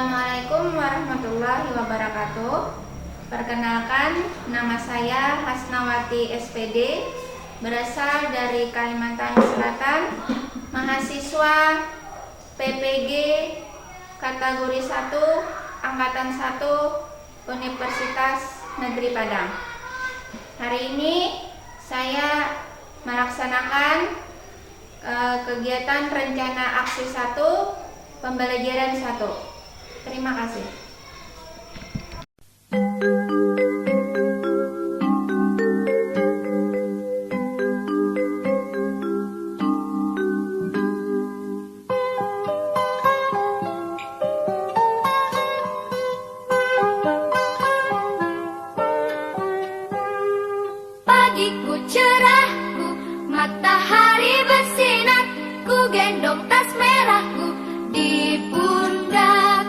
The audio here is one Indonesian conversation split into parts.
Assalamualaikum warahmatullahi wabarakatuh. Perkenalkan, nama saya Hasnawati SPD, berasal dari Kalimantan Selatan, mahasiswa PPG kategori 1 Angkatan 1 Universitas Negeri Padang. Hari ini saya melaksanakan kegiatan rencana aksi 1 pembelajaran 1. Terima kasih. Pagiku cerahku, matahari bersinar, ku gendong tas merahku di pundak.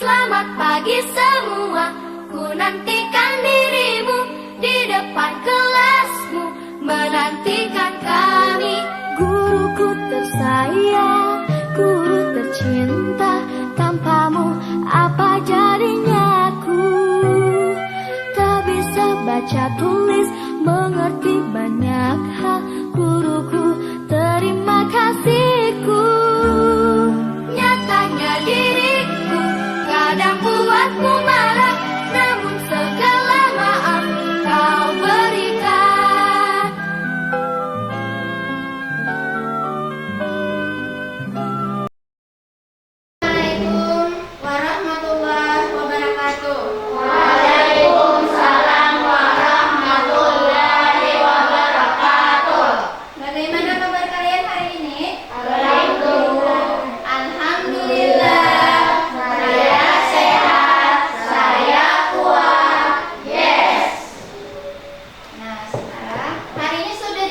Selamat pagi semua, ku nantikan dirimu di depan kelasmu, menantikan kami. Guruku tersayang, guru tercinta, tanpamu apa jadinya aku? Tak bisa baca tulis, mengerti banyak hal. Guruku, terima kasihku. Nyatanya diriku kadang buatmu marah, namun segala maaf kau berikan. Assalamualaikum warahmatullahi wabarakatuh. Bagaimana kabar kalian hari ini? Alhamdulillah, saya sehat, saya kuat. Yes. Nah, sekarang hari ini sudah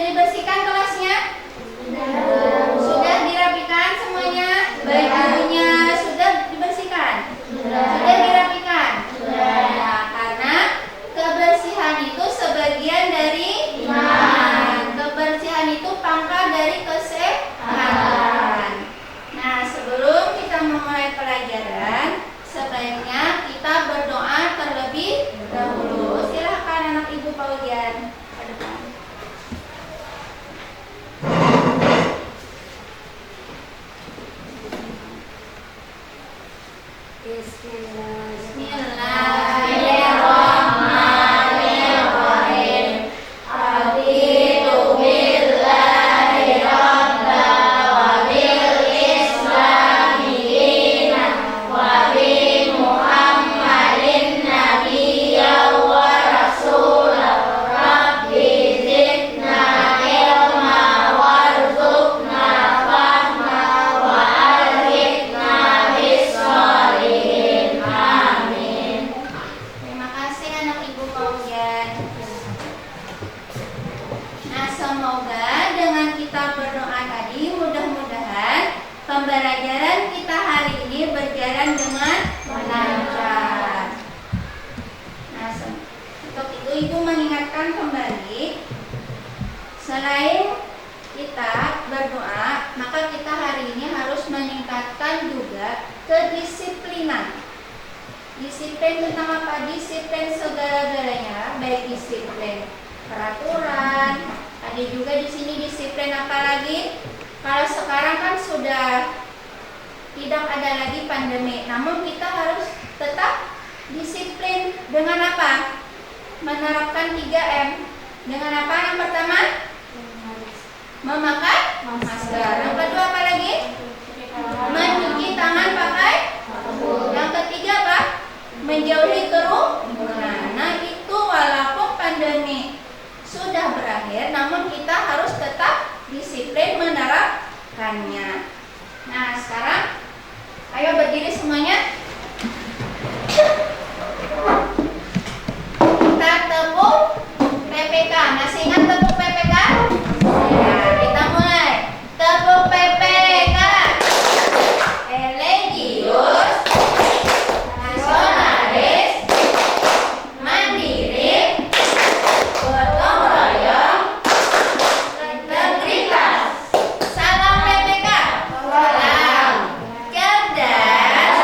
dibersihkan kelasnya? Sudah dirapikan semuanya? Bajunya sudah dibersihkan? Sudah dirapikan? Nah, karena kebersihan itu sebagian dari iman. Kebersihan itu pangkal dari kesehatan. Nah, sebelum kita memulai pelajaran, sebaiknya kita berdoa terlebih dahulu. Silahkan anak ibu Paulian ke depan. Bismillahirrahmanirrahim. Raditu billahi rabba wa bil islami dinan wa bi Muhammadin nabiyyan wa rasulan. Rabbi zidna ilma warzuqna fahma wa alhiqna bis-sholihin. Amin. Terima kasih anak ibu Paulian. Nah, semoga dengan kita berdoa tadi, mudah-mudahan pembelajaran kita hari ini berjalan dengan lancar. Nah, untuk itu ibu mengingatkan kembali, selain kita berdoa, maka kita hari ini harus meningkatkan juga kedisiplinan. Disiplin tentang apa? Disiplin segala-galanya, baik disiplin peraturan. Ada juga di sini disiplin apa lagi? Kalau sekarang kan sudah tidak ada lagi pandemi, namun kita harus tetap disiplin dengan apa? Menerapkan 3M. Dengan apa? Yang pertama, memakai masker. Yang kedua apa lagi? Mencuci tangan pakai sabun. Yang ketiga apa? Menjauhi kerumunan. Nah, itu walaupun pandemi sudah berakhir, namun kita harus tetap disiplin menerapkannya. Nah, sekarang ayo berdiri semuanya. Kita tepuk PPK. Masih ingat tepuk PPK? Ya, kita mulai. Tepuk PPK. Religius, nasionalis, mandiri, gotong royong, integritas. Salam PPK. Salam. Cerdas,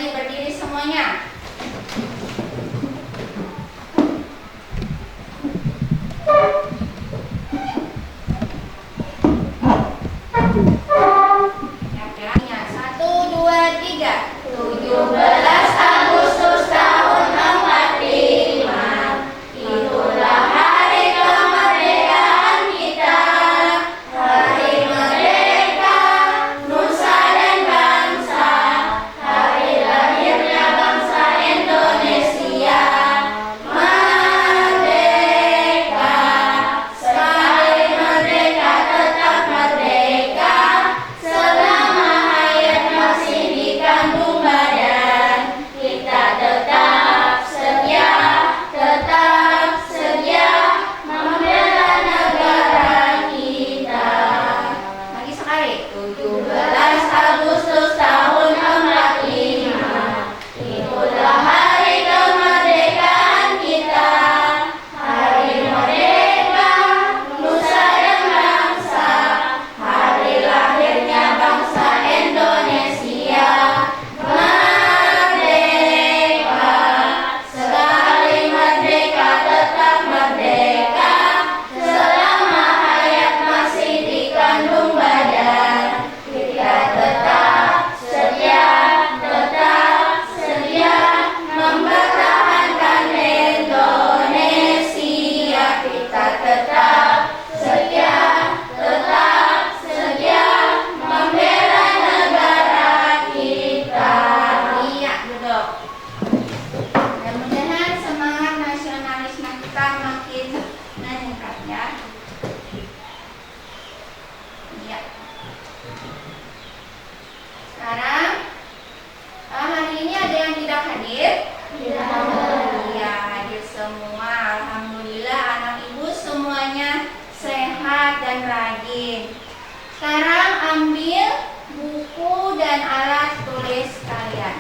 Mari berdiri semuanya. Ya, 1, 2, 3. 17 Agustus tahun 45. Itulah hari kemerdekaan kita. Hari merdeka, nusa dan bangsa. Hari lahirnya bangsa Indonesia. Merdeka, sekali merdeka tetap merdeka. Selama hayat masih dikandung badan, kita tetap setia membela negara kita. Lagi sekali. 17 Agustus tahun 45. Itulah hari kemerdekaan kita. Hari merdeka, nusa dan bangsa. Hari lahirnya bangsa Indonesia. Merdeka, sekali merdeka tetap merdeka. Selama hayat masih dikandung badan, kita tetap setia mempertahankan Indonesia. Kita tetap setia membela negara kita. Iya, duduk. Mudah-mudahan semangat nasionalisme kita makin meningkat ya. Iya. Sekarang hari ini ada yang tidak hadir? Tidak. Iya, hadir semua. Alhamdulillah anak ibu semuanya sehat dan rajin. Sekarang ambil buku dan alat tulis kalian.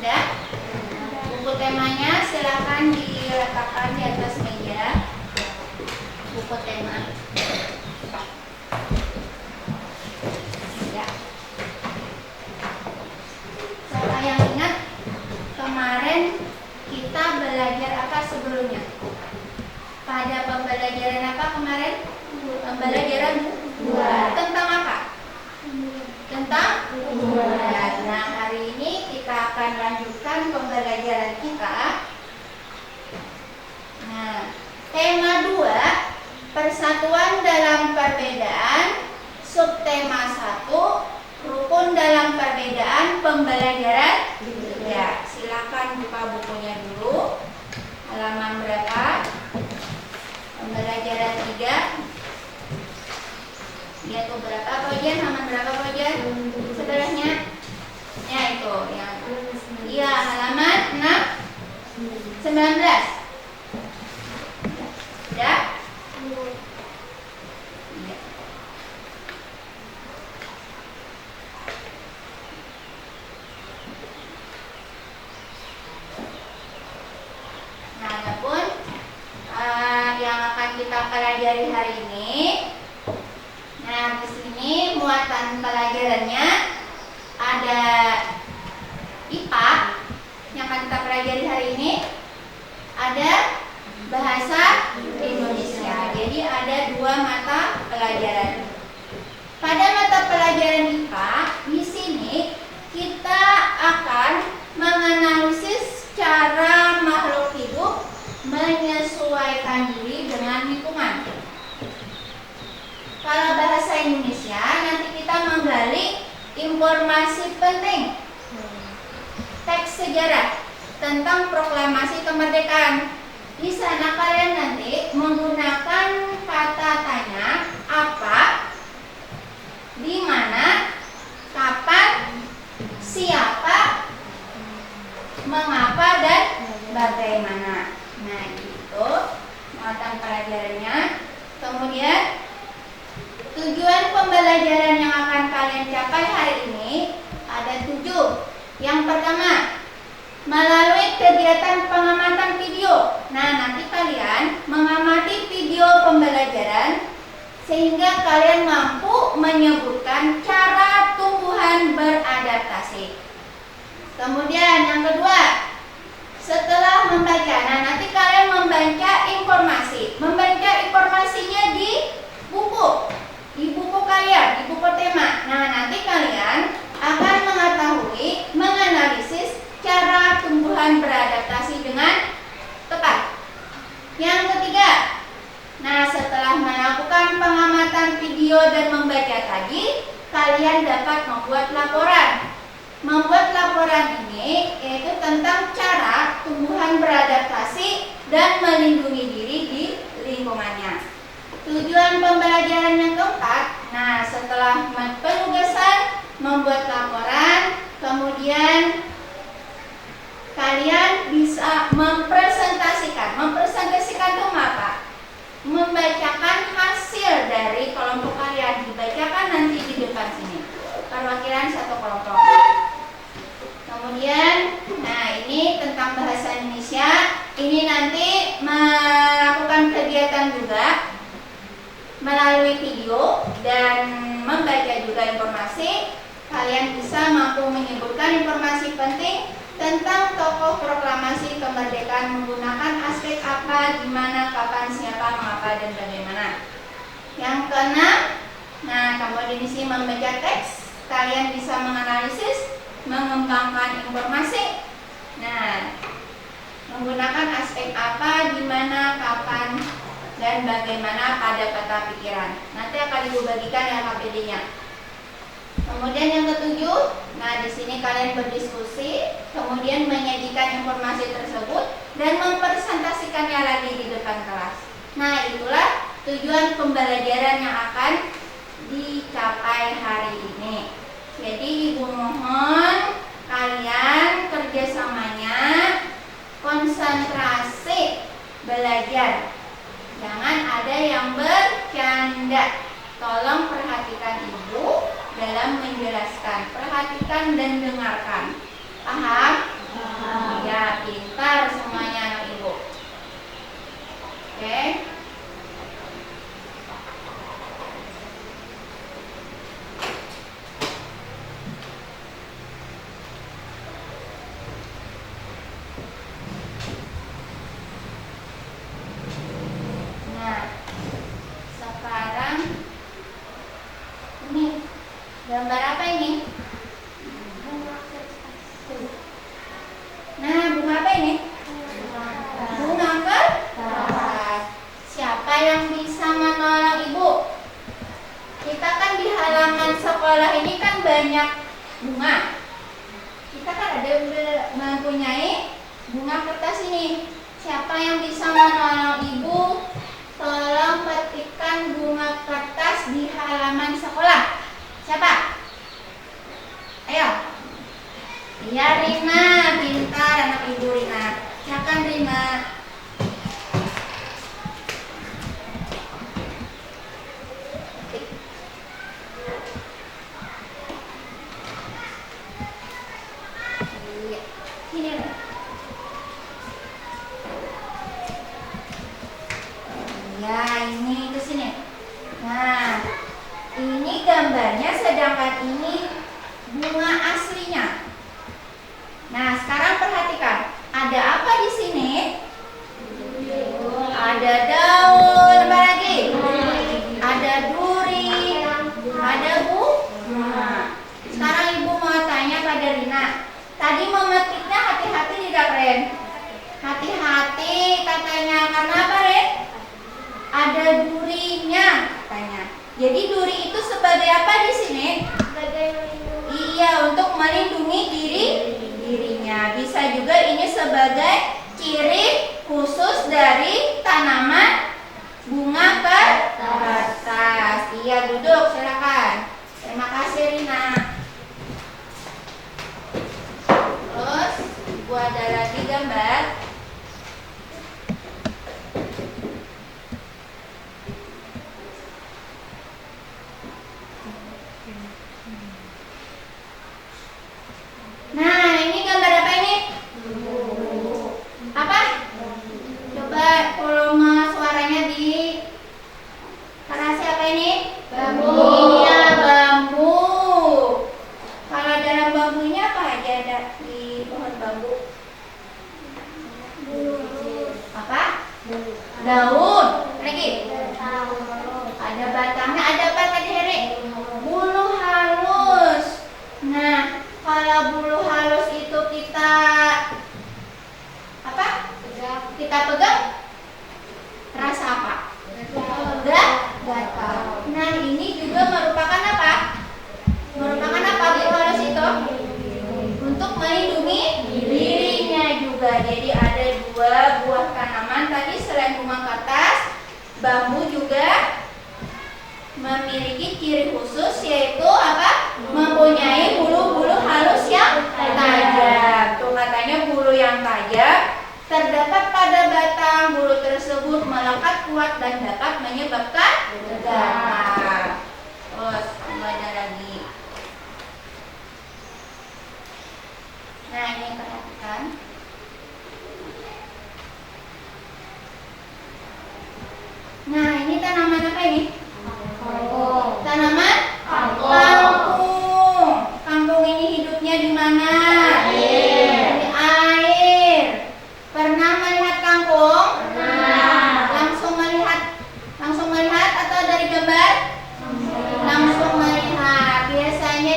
Udah? Buku temanya silakan diletakkan di atas meja. Buku tema. Ya. Siapa yang ingat kemarin kita belajar apa sebelumnya? Pada pembelajaran apa kemarin? Pembelajaran buat. Tentang apa? Tentang buat. Nah, hari ini kita akan lanjutkan pembelajaran kita. Nah, tema 2, persatuan dalam perbedaan. Subtema 1, rukun dalam perbedaan pembelajaran. Ya, silakan buka bukunya dulu. Halaman berapa? Pembelajaran 3. Lihat tuh berapa bagian, halaman berapa bagian? Sebelahnya. Ya itu, yang iya, halaman 19. Ya? Iya. Nah, adapun yang akan kita pelajari hari ini. Nah, di sini muatan pelajarannya ada IPA yang akan kita pelajari hari ini, ada bahasa Indonesia. Jadi ada 2 mata pelajaran. Pada mata pelajaran IPA, di sini kita akan menganalisis cara makhluk hidup menyesuaikan diri dengan lingkungan. Kalau bahasa Indonesia, nanti kita menggali informasi penting, teks sejarah tentang proklamasi kemerdekaan. Di sana kalian nanti menggunakan kata tanya apa, di mana, kapan, siapa, mengapa, dan bagaimana. Nah, itu muatan pelajarannya. Kemudian tujuan pembelajaran yang akan kalian capai hari ini ada 7. Yang pertama, melalui kegiatan pengamatan video. Nah, nanti kalian mengamati sehingga kalian mampu menyebutkan cara tumbuhan beradaptasi. Kemudian yang kedua, setelah membaca, nah nanti kalian membaca informasi. Membaca informasinya di buku kalian, di buku tema. Nah nanti kalian akan mengetahui, menganalisis cara tumbuhan beradaptasi dengan tepat. Yang ketiga, nah setelah melakukan pengamatan video dan membaca tadi, kalian dapat membuat laporan. Membuat laporan ini yaitu tentang cara tumbuhan beradaptasi dan melindungi diri di lingkungannya. Tujuan pembelajaran yang keempat, nah setelah penugasan membuat laporan, kemudian kalian bisa mempresentasikan. Mempresentasikan itu apa? Membacakan hasil dari kelompok kalian, dibacakan nanti di depan sini. Perwakilan satu kelompok. Kemudian, nah ini tentang bahasa Indonesia. Ini nanti melakukan kegiatan juga melalui video dan membaca juga informasi. Kalian bisa mampu menyebutkan informasi penting tentang tokoh proklamasi kemerdekaan menggunakan aspek apa, gimana, kapan, siapa, mengapa, dan bagaimana. Yang keenam, nah kemudian di sini membaca teks. Kalian bisa menganalisis, mengembangkan informasi. Nah, menggunakan aspek apa, gimana, kapan, dan bagaimana pada peta pikiran. Nanti akan Ibu bagikan ya KPD-nya. Kemudian yang ketujuh, nah di sini kalian berdiskusi, kemudian menyajikan informasi tersebut dan mempresentasikannya lagi di depan kelas. Nah, itulah tujuan pembelajaran yang akan dicapai hari ini. Jadi Ibu mohon kalian kerjasamanya konsentrasi belajar. Jangan ada yang bercanda. Tolong perhatikan Ibu dalam menjelaskan. Perhatikan dan dengarkan. Paham? Ya, pintar semuanya anak Ibu. Oke. Gambar apa ini? Nah, bunga apa ini? Bunga kertas. Siapa yang bisa menolong Ibu? Kita kan di halaman sekolah ini kan banyak bunga. Kita kan ada mempunyai bunga kertas ini. Siapa yang bisa menolong Ibu? Tolong petikkan bunga kertas di halaman sekolah. Siapa? Ayo. Iya Rina, pintar anak Ibu Rina. Silakan Rina. Sini. Ya, ini ke sini. Nah, ini gambarnya, sedangkan ini bunga aslinya. Nah, sekarang perhatikan. Ada apa di sini? Ada daun, apa lagi? Ada duri, ada bunga. Sekarang Ibu mau tanya pada Rina. Tadi memetiknya hati-hati tidak, Ren? Hati-hati katanya. Karena apa, Ren? Ada durinya katanya. Jadi duri itu sebagai apa di sini? Sebagai melindungi. Iya, untuk melindungi dirinya. Bisa juga ini sebagai ciri khusus dari tanaman bunga kertas. Iya, duduk silakan. Terima kasih Rina. Terus, Ibu ada lagi gambar. Nah, ini gambar apa ini? Apa? Coba daun. Lagi. Ada batangnya, ada apa tadi Heri? Bulu halus. Nah, kalau bulu halus itu kita apa? Kita pegang, rasa apa? Gatal. Nah, ini juga merupakan apa? Merupakan apa bulu halus itu? Untuk melindungi dirinya juga. Jadi ada dua buah tanaman tadi selain bunga kertas, bambu juga memiliki ciri khusus yaitu apa? Mempunyai bulu-bulu halus yang tajam. Tuh katanya bulu yang tajam terdapat pada batang. Bulu tersebut melekat kuat dan dapat menyebabkan gatal. Terus ada lagi. Nah, ini perhatikan. Nah, ini tanaman apa ini? Tanaman kangkung. Kangkung ini hidupnya di mana? Di air. Pernah melihat kangkung? Pernah. Langsung melihat atau dari gambar? Langsung melihat. Biasanya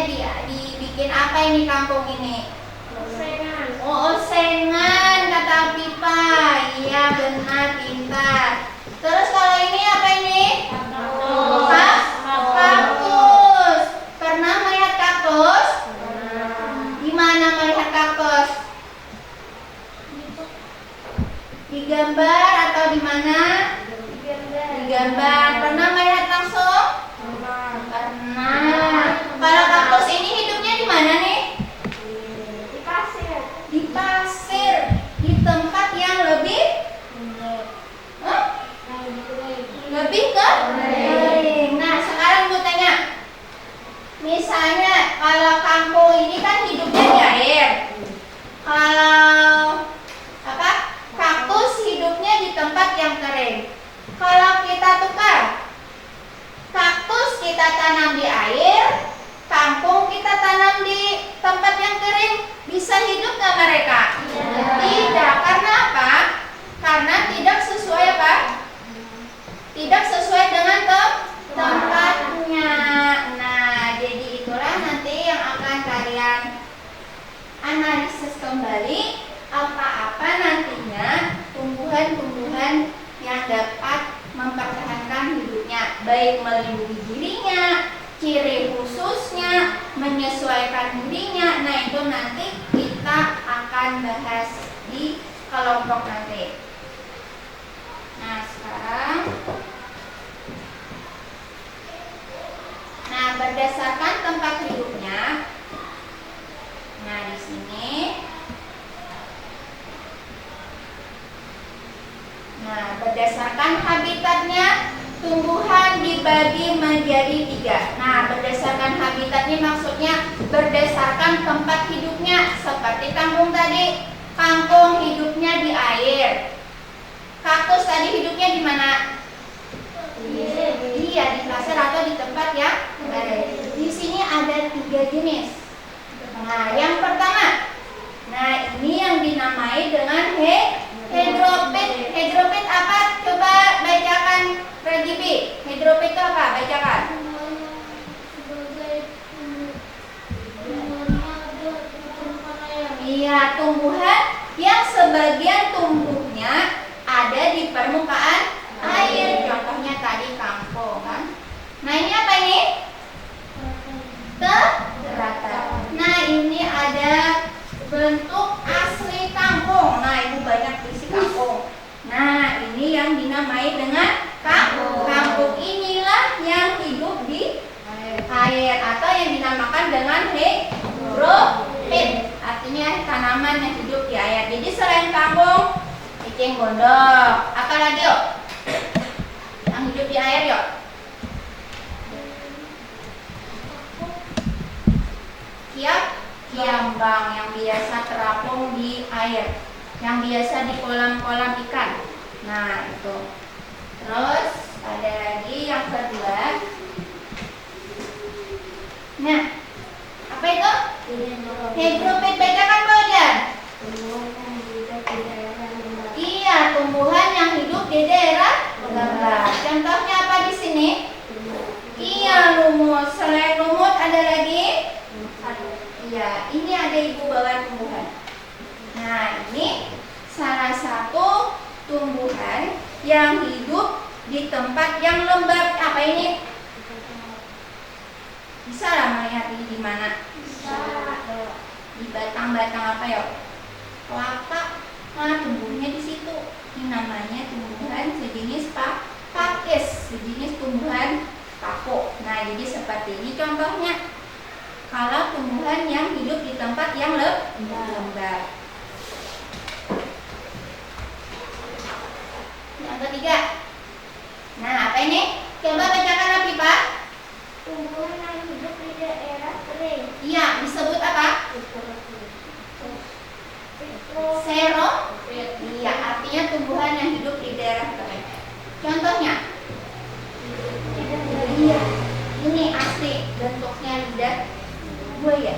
dibikin apa ini kangkung ini? Oh, osengan kata Pipa. Iya benar, pintar. Terus kalau ini apa ini? Kaktus. Pernah melihat kaktus? Di mana melihat kaktus? Di gambar atau di mana? Di gambar. Pernah melihat langsung? Pernah. Kalau kaktus ini hidupnya di mana nih? Di pasir. Di tempat yang lebih kering. Nah, sekarang gue tanya. Misalnya kalau kangkung ini kan hidupnya di air. Kalau apa? Kaktus hidupnya di tempat yang kering. Kalau kita tukar, kaktus kita tanam di air, kangkung kita tanam di tempat yang kering, bisa hidup nggak mereka? Tidak. Karena apa? Karena tidak sesuai apa? Tidak sesuai dengan tempatnya. Nah, jadi itulah nanti yang akan kalian analisis kembali apa-apa nantinya tumbuhan-tumbuhan yang dapat mempertahankan hidupnya, baik melindungi dirinya, ciri khususnya, menyesuaikan dirinya. Nah, itu nanti kita akan bahas di kelompok nanti. Nah, sekarang berdasarkan tempat hidupnya. Nah, di sini. Nah, berdasarkan habitatnya, tumbuhan dibagi menjadi 3. Nah, berdasarkan habitatnya maksudnya berdasarkan tempat hidupnya. Seperti kangkung tadi, kangkung hidupnya di air. Kaktus tadi hidupnya di mana? Iya, di pasir atau di tempat yang kering. Di sini ada 3 jenis. Nah, yang pertama, nah ini yang dinamai dengan hydropit. Hydropit apa? Coba bacakan, Regibi. Hydropit itu apa? Bacakan. Iya, tumbuhan yang sebagian tumbuhnya ada di permukaan air. Contohnya tadi kangkung kan. Nah, ini apa ini? Terata. Nah, ini ada bentuk asli kangkung. Nah, ini banyak isi kangkung. Nah, ini yang dinamai dengan kangkung. Kangkung inilah yang hidup di air atau yang dinamakan dengan hydropit. Artinya tanaman yang hidup di air. Jadi selain kangkung, eceng gondok, apa lagi yuk? Yang hidup di air yuk. Kiambang yang biasa terapung di air, yang biasa di kolam-kolam ikan. Nah, itu. Terus ada lagi yang kedua. Nah, apa itu? Hydropit. Bacakan Bojan. Iya, tumbuhan yang hidup di daerah lembab. Contohnya apa di sini? Iya, lumut. Selain lumut ada lagi? Iya, ini ada ibu bawa tumbuhan. Nah, ini salah satu tumbuhan yang hidup di tempat yang lembab. Apa ini? Bisa lah melihat ini di mana? Di batang-batang apa ya? Kelapa. Nah, tumbuhnya di situ. Ini namanya tumbuhan sejenis pakis, sejenis tumbuhan pako. Nah, jadi seperti ini contohnya. Kalau tumbuhan yang hidup di tempat yang lembab. Yang ketiga. Nah, apa ini? Coba bacakan Rapi, Pak. Tumbuhan yang hidup di daerah kering. Iya, disebut apa? Sero. Iya, artinya tumbuhan yang hidup di daerah kering. Contohnya? Iya, ini asli bentuknya lidah buaya.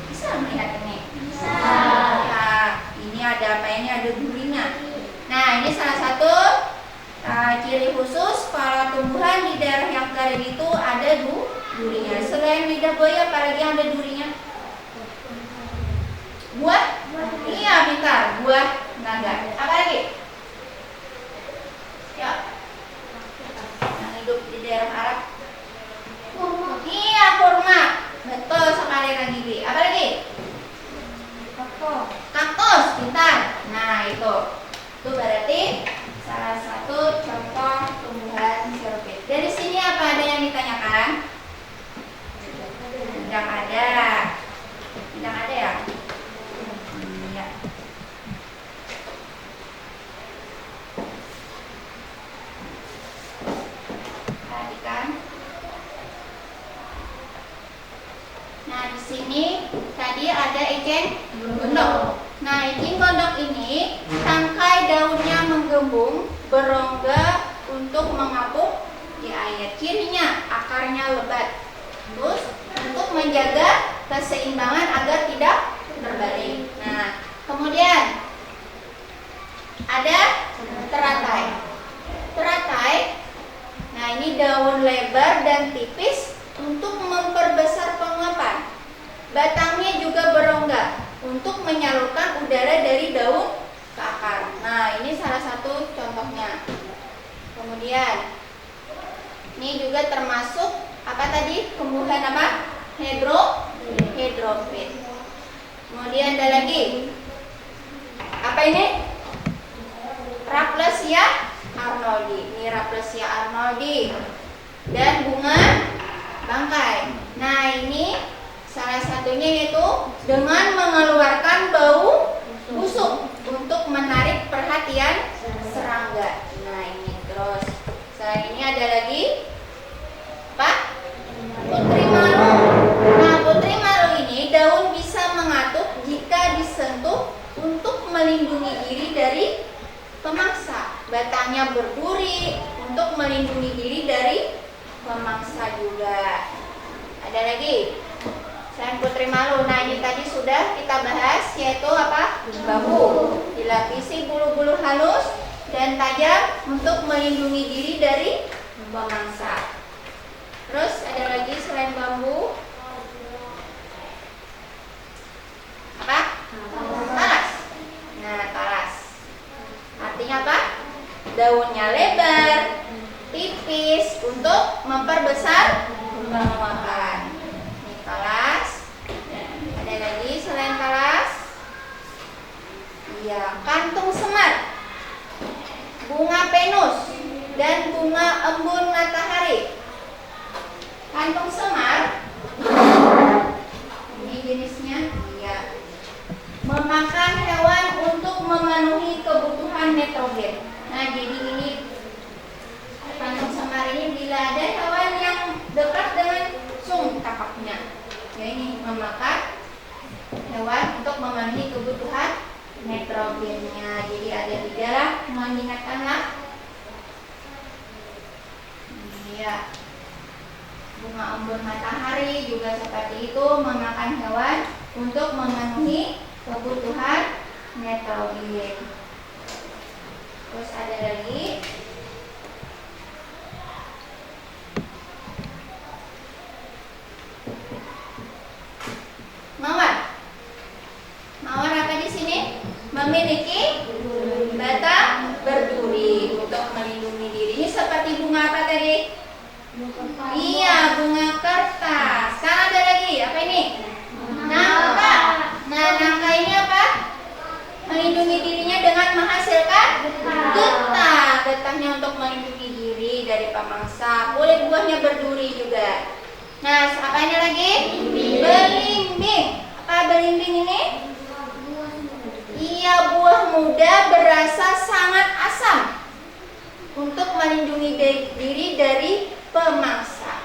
Bisa melihat ini? Bisa. Nah, ini ada apa? Ini ada durinya. Nah, ini salah satu ciri khusus kalau tumbuhan di daerah yang kering itu ada durinya. Selain lidah buaya, apalagi yang ada durinya? Buah? Iya, pintar. Buah naga. Apa lagi? Ya. Yang hidup di daerah Arab. Kurma. Iya, kurma. Betul sekali lagi, Bi. Apa lagi? Kaktus, pintar. Nah, itu berarti salah satu contoh tumbuhan xerophyll. Dari sini apa ada yang ditanyakan? Tidak ada. Tidak ada ya? Iya. Perhatikan. Nah, di sini tadi ada eceng gondok. Nah, eceng gondok ini tangkai daunnya menggembung, berongga untuk mengapung di air. Cirinya akarnya lebat. Terus untuk menjaga keseimbangan agar tidak terbalik. Nah, kemudian ada teratai. Teratai. Nah, ini daun lebar dan tipis untuk memperbesar pengapan. Batangnya juga berongga untuk menyalurkan udara dari daun ke akar. Nah, ini salah satu contohnya. Kemudian ini juga termasuk apa tadi? Tumbuhan apa? Hydrophyt. Kemudian ada lagi. Apa ini? Rafflesia arnoldi. Ini Rafflesia arnoldi. Dan bunga bangkai. Nah, ini salah satunya yaitu dengan mengeluarkan bau busuk untuk menarik perhatian serangga. Nah, ini terus. Selain ini ada lagi apa? Putri malu. Nah, putri malu ini daun bisa mengatup jika disentuh untuk melindungi diri dari pemangsa. Batangnya berduri untuk melindungi diri dari pemangsa juga. Ada lagi? Selain putri malu, nah ini tadi sudah kita bahas, yaitu apa? Bahu, dilapisi bulu-bulu halus dan tajam untuk melindungi diri dari pemangsa. Terus ada lagi selain bambu, apa? Talas. Nah, talas artinya apa? Daunnya lebar, tipis untuk memperbesar penguapan. Talas. Ada lagi selain talas? Iya, kantung semar, bunga penus, dan bunga embun matahari. Kantung semar ini jenisnya, iya, memakan hewan untuk memenuhi kebutuhan nitrogen. Nah, jadi ini kantung semar ini bila ada hewan yang dekat dengan tapaknya, ya ini memakan hewan untuk memenuhi kebutuhan nitrogennya. Jadi ada 3 lah, mohon diingatkanlah. Iya, bunga embun matahari juga seperti itu, memakan hewan untuk memenuhi kebutuhan nitrogen. Terus ada lagi getahnya untuk melindungi diri dari pemangsa. Kulit buahnya berduri juga. Nah, apa ini lagi? Belimbing. Apa belimbing ini? Iya, buah muda berasa sangat asam untuk melindungi diri dari pemangsa.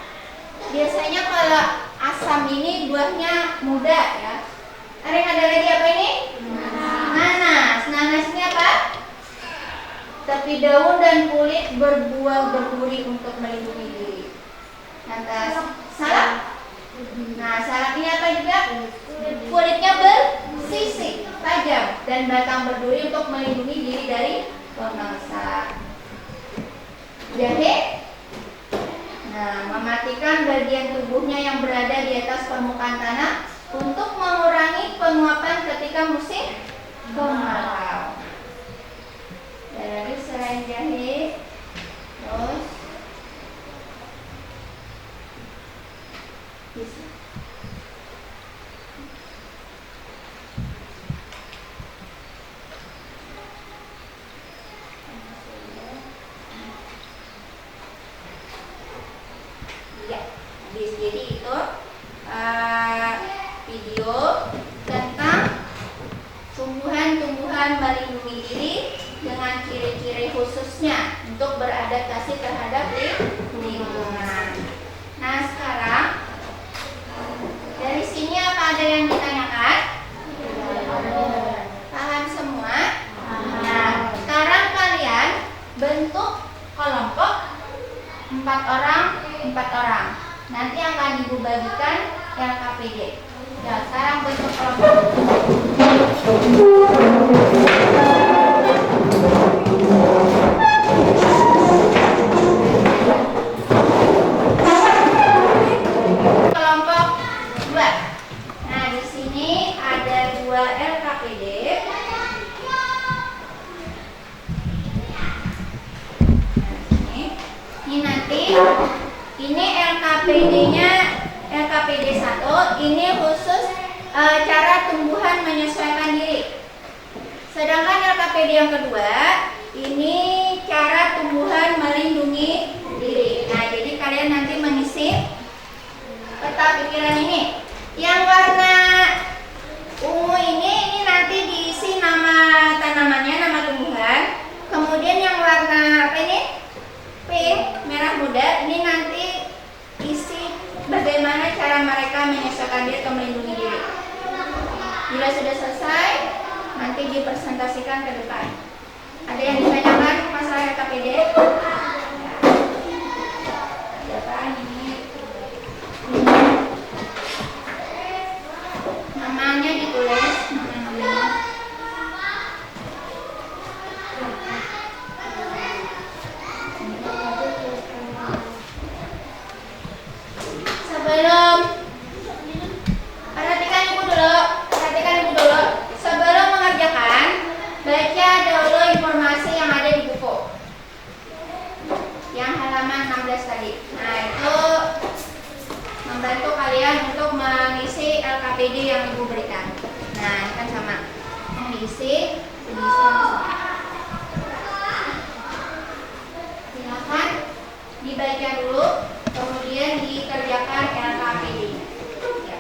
Biasanya kalau asam ini buahnya muda ya. Ada lagi apa ini? Nanas. Nanas ini apa? Tapi daun dan kulit berbuah berduri untuk melindungi diri. Lantas salak. Nah, salak ini apa juga? Kulitnya bersisik, tajam, dan batang berduri untuk melindungi diri dari pemangsa. Jahe. Nah, mematikan bagian tubuhnya yang berada di atas permukaan tanah untuk mengurangi penguapan ketika musim kemarau. Dan lagi selain jahe, terus bisa. Ya, jadi itu video tentang tumbuhan-tumbuhan melindungi diri dengan ciri-ciri khususnya untuk beradaptasi terhadap lingkungan. Nah, sekarang dari sini apa ada yang ditanyakan? Paham semua? Nah, sekarang kalian bentuk kelompok 4 orang. Nanti akan ibu bagikan LKPD. Ya, sekarang bentuk kelompok. Kelompok 2. Nah, di sini ada 2 LKPD. Ini nanti ini LKPD-nya LKPD 1 ini khusus cara tumbuhan menyesuaikan diri. Sedangkan LKPD yang kedua ini cara tumbuhan melindungi diri. Nah, jadi kalian nanti mengisi peta pikiran ini. Yang warna ungu ini nanti diisi nama tanamannya, nama tumbuhan. Kemudian yang warna apa ini? Pink, merah muda, ini nanti isi bagaimana cara mereka menyesuaikan diri atau melindungi diri. Bila sudah selesai, nanti dipresentasikan ke depan. Ada yang ditanyakan masalah LKPD? Ada apa ini? Namanya ditulis, namanya. Sebelum perhatikan ibu dulu. Sebelum mengerjakan, baca dulu informasi yang ada di buku. Yang halaman 16 tadi. Nah, itu membantu kalian untuk mengisi LKPD yang ibu berikan. Nah, ini kan sama. Mengisi silakan dibaca dulu, kemudian dikerjakan LKPD. Ya.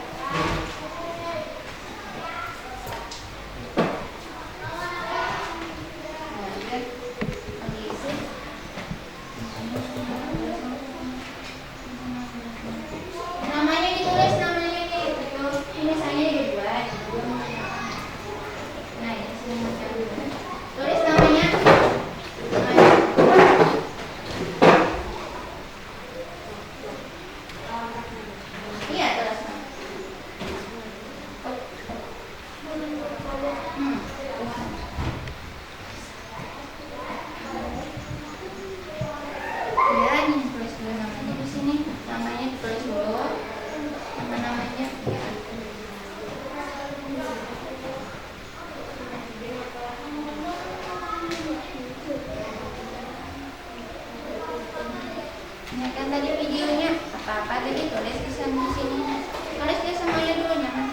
Namanya ditulis, namanya ini saya dibuat. Nah, ini tulis namanya. Iya, tulis nama. Ya, ini tulis dulu namanya di sini. Namanya ditulis dulu. Namanya. Ya. Ini kan tadi videonya apa-apa tadi tulis di sana sini. Tulis dia semuanya dulu jangan.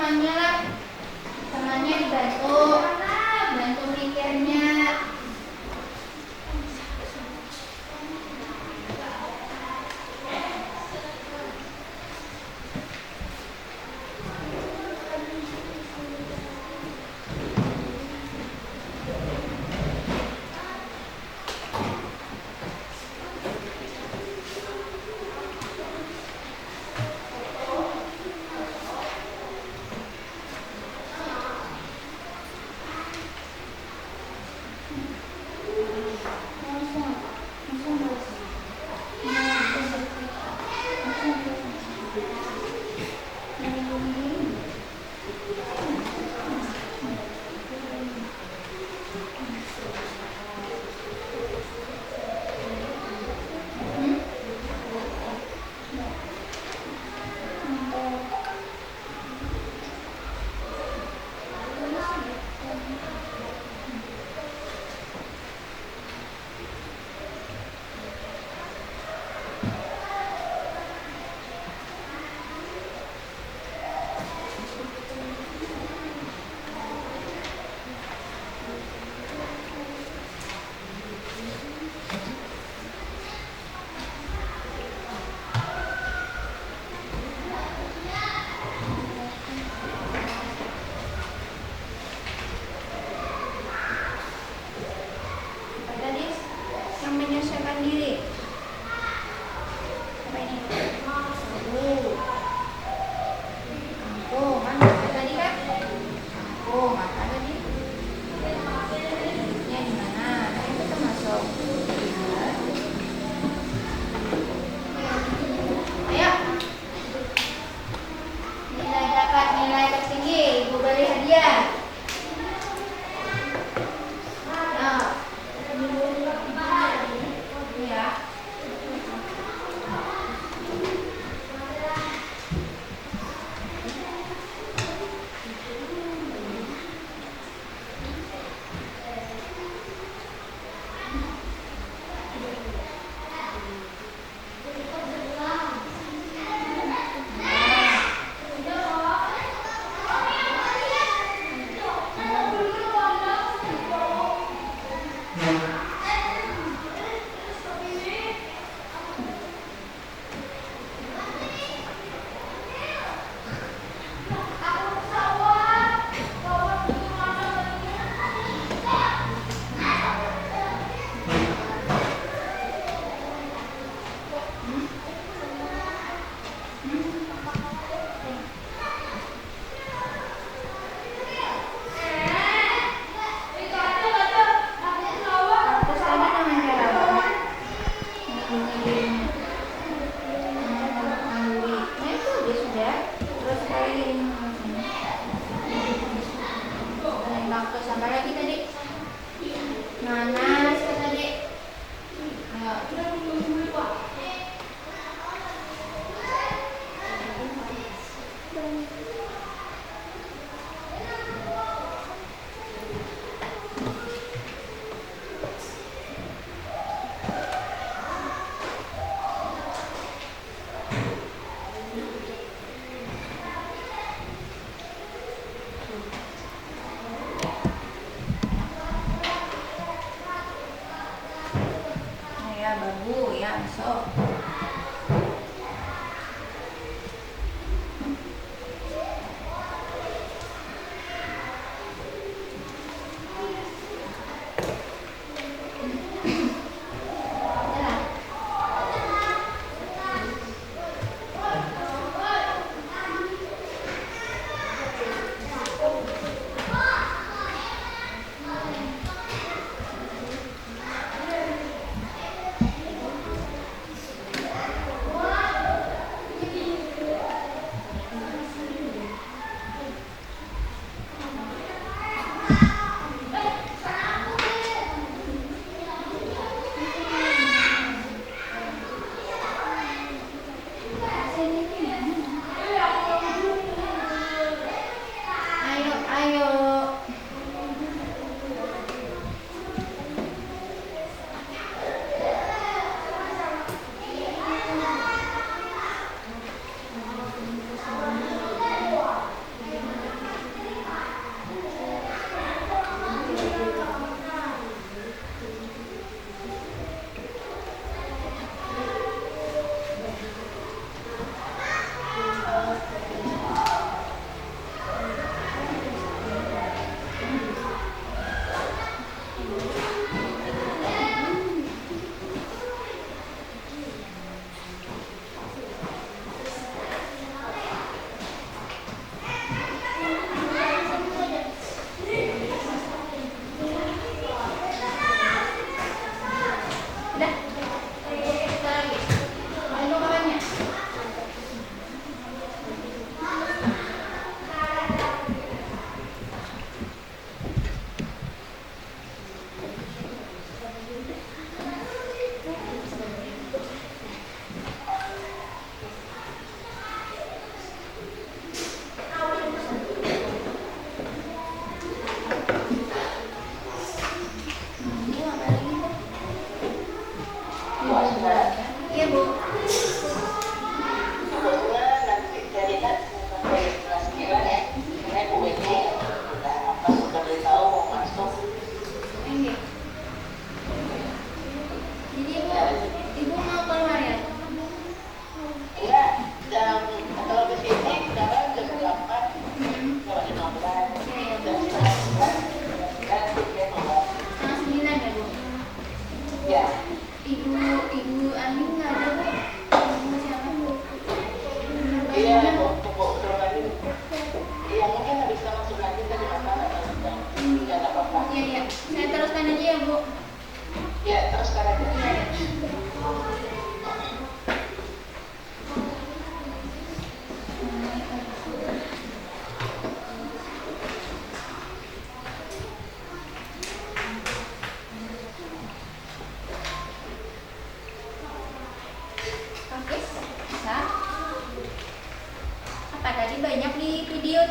temannya lah. Temannya dibantu, bantu mikirnya. Menyelesaikan diri. Apa ini? Kampung, kan tadi kan? Kampung, apa tadi? Nya di mana? Nah, itu termasuk. Ayo. Nilai dapat nilai tertinggi, Ibu beri hadiah. Sampai lagi tadi nanas tadi. Ya babu ya sok.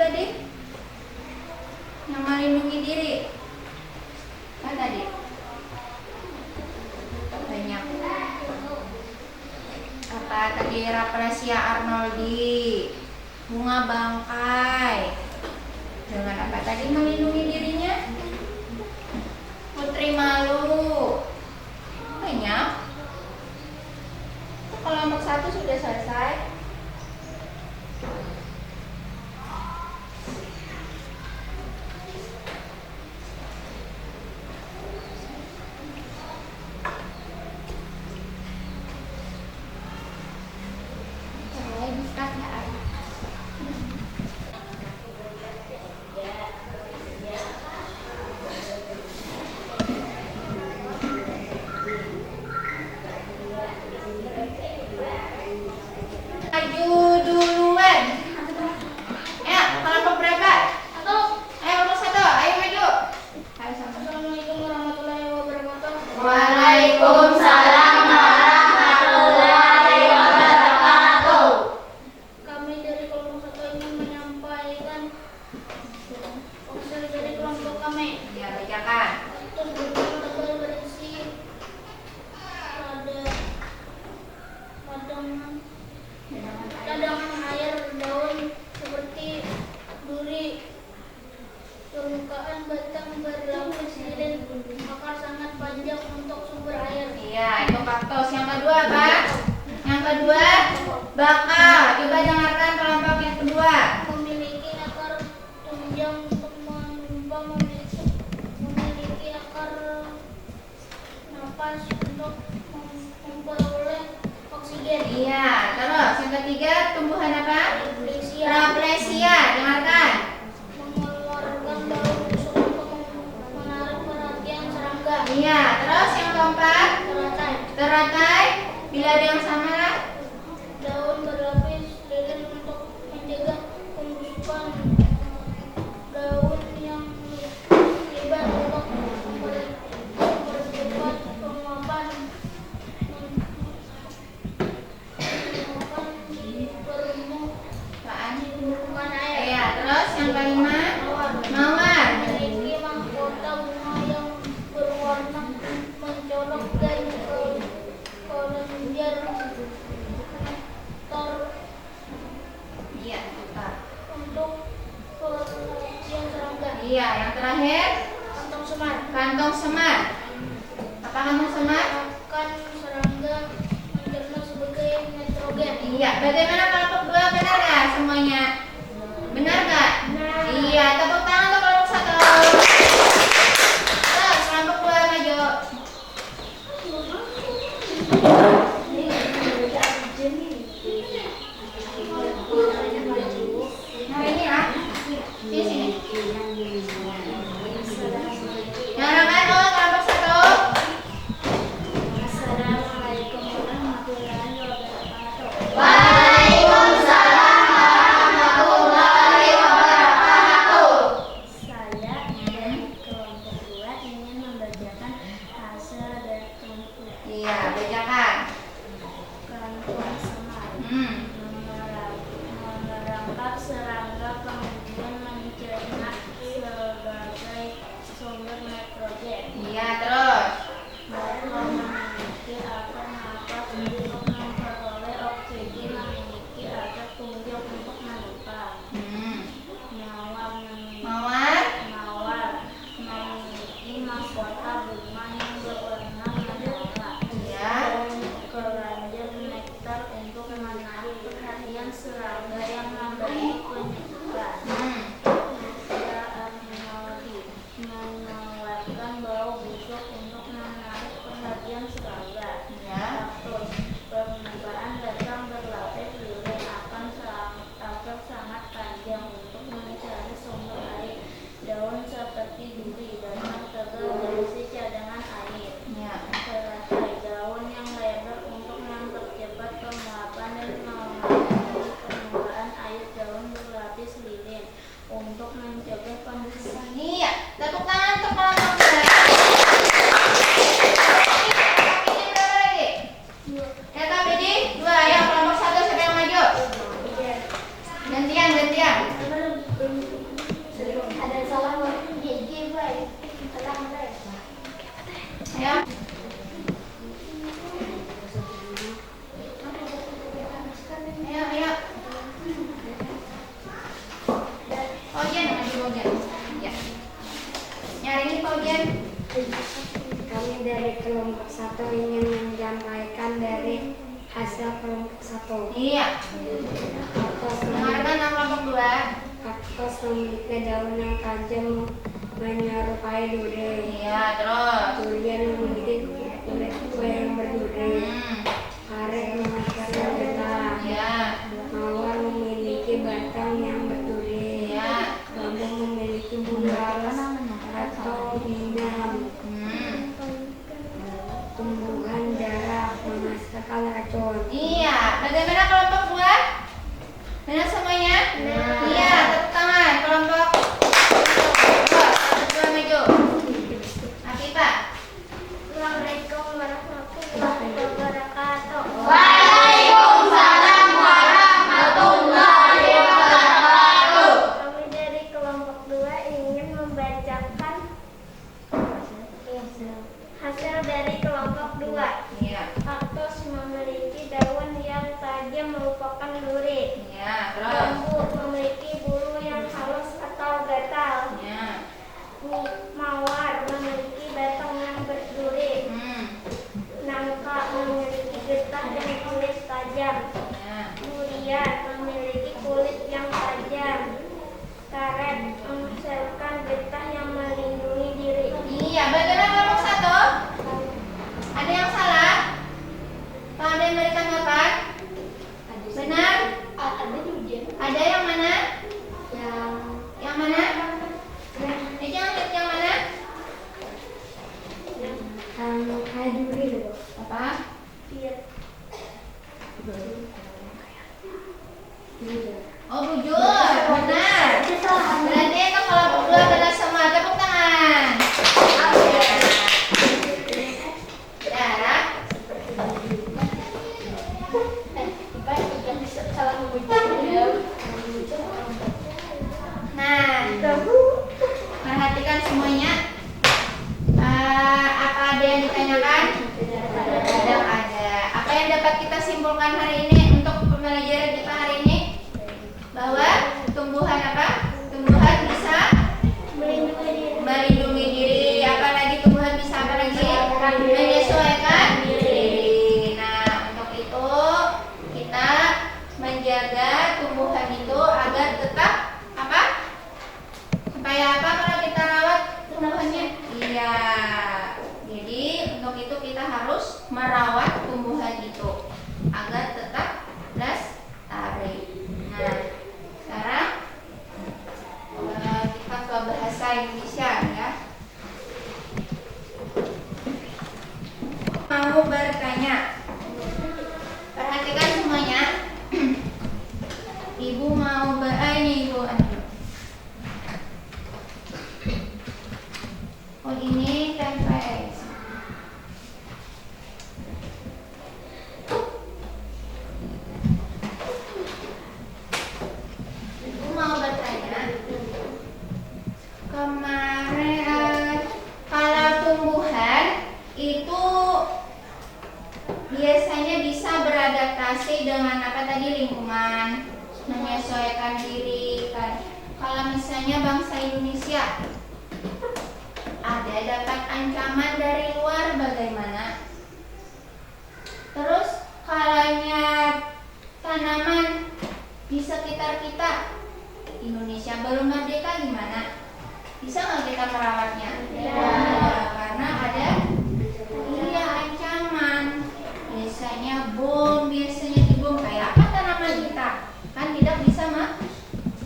tadi? Yang melindungi diri. Apa tadi? Banyak. Apa tadi? Rafflesia arnoldi, bunga bangkai. Dengan apa tadi melindungi dirinya? Putri malu. Banyak. Kelompok 1 sudah selesai. Maju duluan. Ya, kelompok berapa? 1. Kelompok 1. Ayo maju. Assalamualaikum warahmatullahi wabarakatuh. Waalaikumsalam warahmatullahi wabarakatuh. Kami dari kelompok 1 ingin menyampaikan hasil dari kelompok kami. Ya, bacakan. Tumbuhan tebal berisi cadangan air daun seperti duri, permukaan batang berlapis lilin, akar sangat panjang untuk sumber air. Iya, itu kaktus. Yang kedua apa? Yang kedua bakal. Coba dengarkan kelompok yang kedua. Memiliki akar tunjang untuk menumpang, memiliki akar napas untuk memperoleh oksigen. Iya, terus yang ketiga tumbuhan apa? Rafflesia Rafflesia. Dengarkan. mengeluarkan daun busuk untuk menarik perhatian serangga. Iya, terus yang keempat Teratai, teratai. Bila ada yang sama, daun berlapis lilin untuk mencegah pembusukan. Daun yang lebar untuk mempercepat penguapan permukaan air. iya, terus yang kelima mawar. Memiliki mahkota bunga yang berwarna mencolok dan kelenjar nektar Iya, bentar. untuk perhatian serangga. Iya, yang terakhir Kantong semar kantong semar. Apa kantong semar? akan serangga mencerna sebagai nitrogen. Iya, bagaimana kelompok 2? Benar nggak semuanya? Benar nggak? Iya, tepuk tangan untuk kelompok 1. Terus kelompok 2 maju. Nah ini ya, sini. Dengarkan oh kelompok 1. Assalamualaikum warahmatullahi wabarakatuh. Waalaikumsalam warahmatullahi wabarakatuh. Saya dari kelompok 2 ingin membacakan hasil dari kelompok Iya, bacakan. kantong semar. Merangkap serangga kemudian mencerna sebagai sumber nitrogen. Iya, terus. Mereka memiliki akar napas untuk memperoleh oksigen, memiliki akar tunjang untuk menumpang. Mawar memiliki mahkota bunga yang berwarna merah. Iya. Kelenjar nektar untuk menarik perhatian serangga yang memberi penyusutan. Arnoldi mengeluarkan bau busuk untuk menarik perhatian serangga. Iya. Kaktus permukaan batang berlapis lilin akar sangat panjang untuk mencari sumber air. Daun seperti duri, batang tebal berisi cadangan air. Iya. Teratai daun yang lebar untuk mempercepat penguapan dan mengurangi permukaan air. Daun berlapis lilin untuk mencegah pembusukan. Iya, tepuk tangan untuk kelompok 2. KPD berapa lagi? Ya KPD 2 ya, kelompok 1 siapa yang maju? Gantian. Paujan. Ya. Nyari nih Paujan. Kami dari kelompok 1 ingin menyampaikan dari hasil kelompok 1. Iya. Dengarkan yang kelompok 2. Kaktus memiliki daun yang tajam menyerupai duri. Iya, terus. Durian memiliki kulit kue yang berduri. Karet menghasilkan getah. Iya. Mawar memiliki batang yang berduri. Iya. Bambu memiliki bunga atau bidang. Tumbuhan darah menghasilkan racun. Iya. Bagaimana kelompok 2? Benar semuanya? Iya, tepuk tangan. Kelompok 2 maju. Afifah. Assalamualaikum warahmatullahi wabarakatuh. Waalaikumsalam warahmatullahi wabarakatuh. Kami dari kelompok 2 ingin membacakan hasil dari kelompok 2. Iya. Kaktus memiliki daun yang tajam merupakan duri. Iya, terus. Bambu memiliki bulu yang halus atau gatal. Iya. Mawar memiliki batang yang berduri. Nangka memiliki getah dan kulit tajam. Iya. Durian memiliki kulit yang tajam. Karet menghasilkan getah yang melindungi diri. Iya, bagaimana kelompok 1? Ada yang salah? Atau ada yang berikan tanggapan? Benar? Ada yang mana? Yang mana? Yang mana? Kayak duri loh. Apa? Oh, bujur. Benar. Berarti itu kelompok 2 benar semua. Tepuk tangan. Ya. Nah, perhatikan semuanya. Apa ada yang ditanyakan? Tidak ada. Apa yang dapat kita simpulkan hari ini untuk pembelajaran kita hari ini? Bahwa tumbuhan apa? Tumbuhan bisa melindungi diri. Apalagi tumbuhan bisa apa lagi? Menyesuaikan diri. Nah, untuk itu kita menjaga tumbuhan itu agar tetap apa? Supaya apa kalau kita rawat tumbuhannya? Iya. Jadi untuk itu kita harus merawat tumbuhan itu agar tetap lestari. Nah, sekarang kita ke bahasa Indonesia ya. Mau bertanya. Perhatikan semuanya. Ibu mau ini Ibu. Oh, ini tempe. Ibu mau bertanya. Kemarin kalau tumbuhan itu biasanya bisa beradaptasi dengan apa tadi, lingkungan, menyesuaikan diri kan. Kalau misalnya bangsa Indonesia ada dapat ancaman dari luar bagaimana? Terus kalanya tanaman di sekitar kita, Indonesia belum merdeka gimana? Bisa nggak kita merawatnya? Ya, karena ada ancaman. Biasanya bom, dibom. Kayak apa tanaman kita? Kan tidak bisa mah.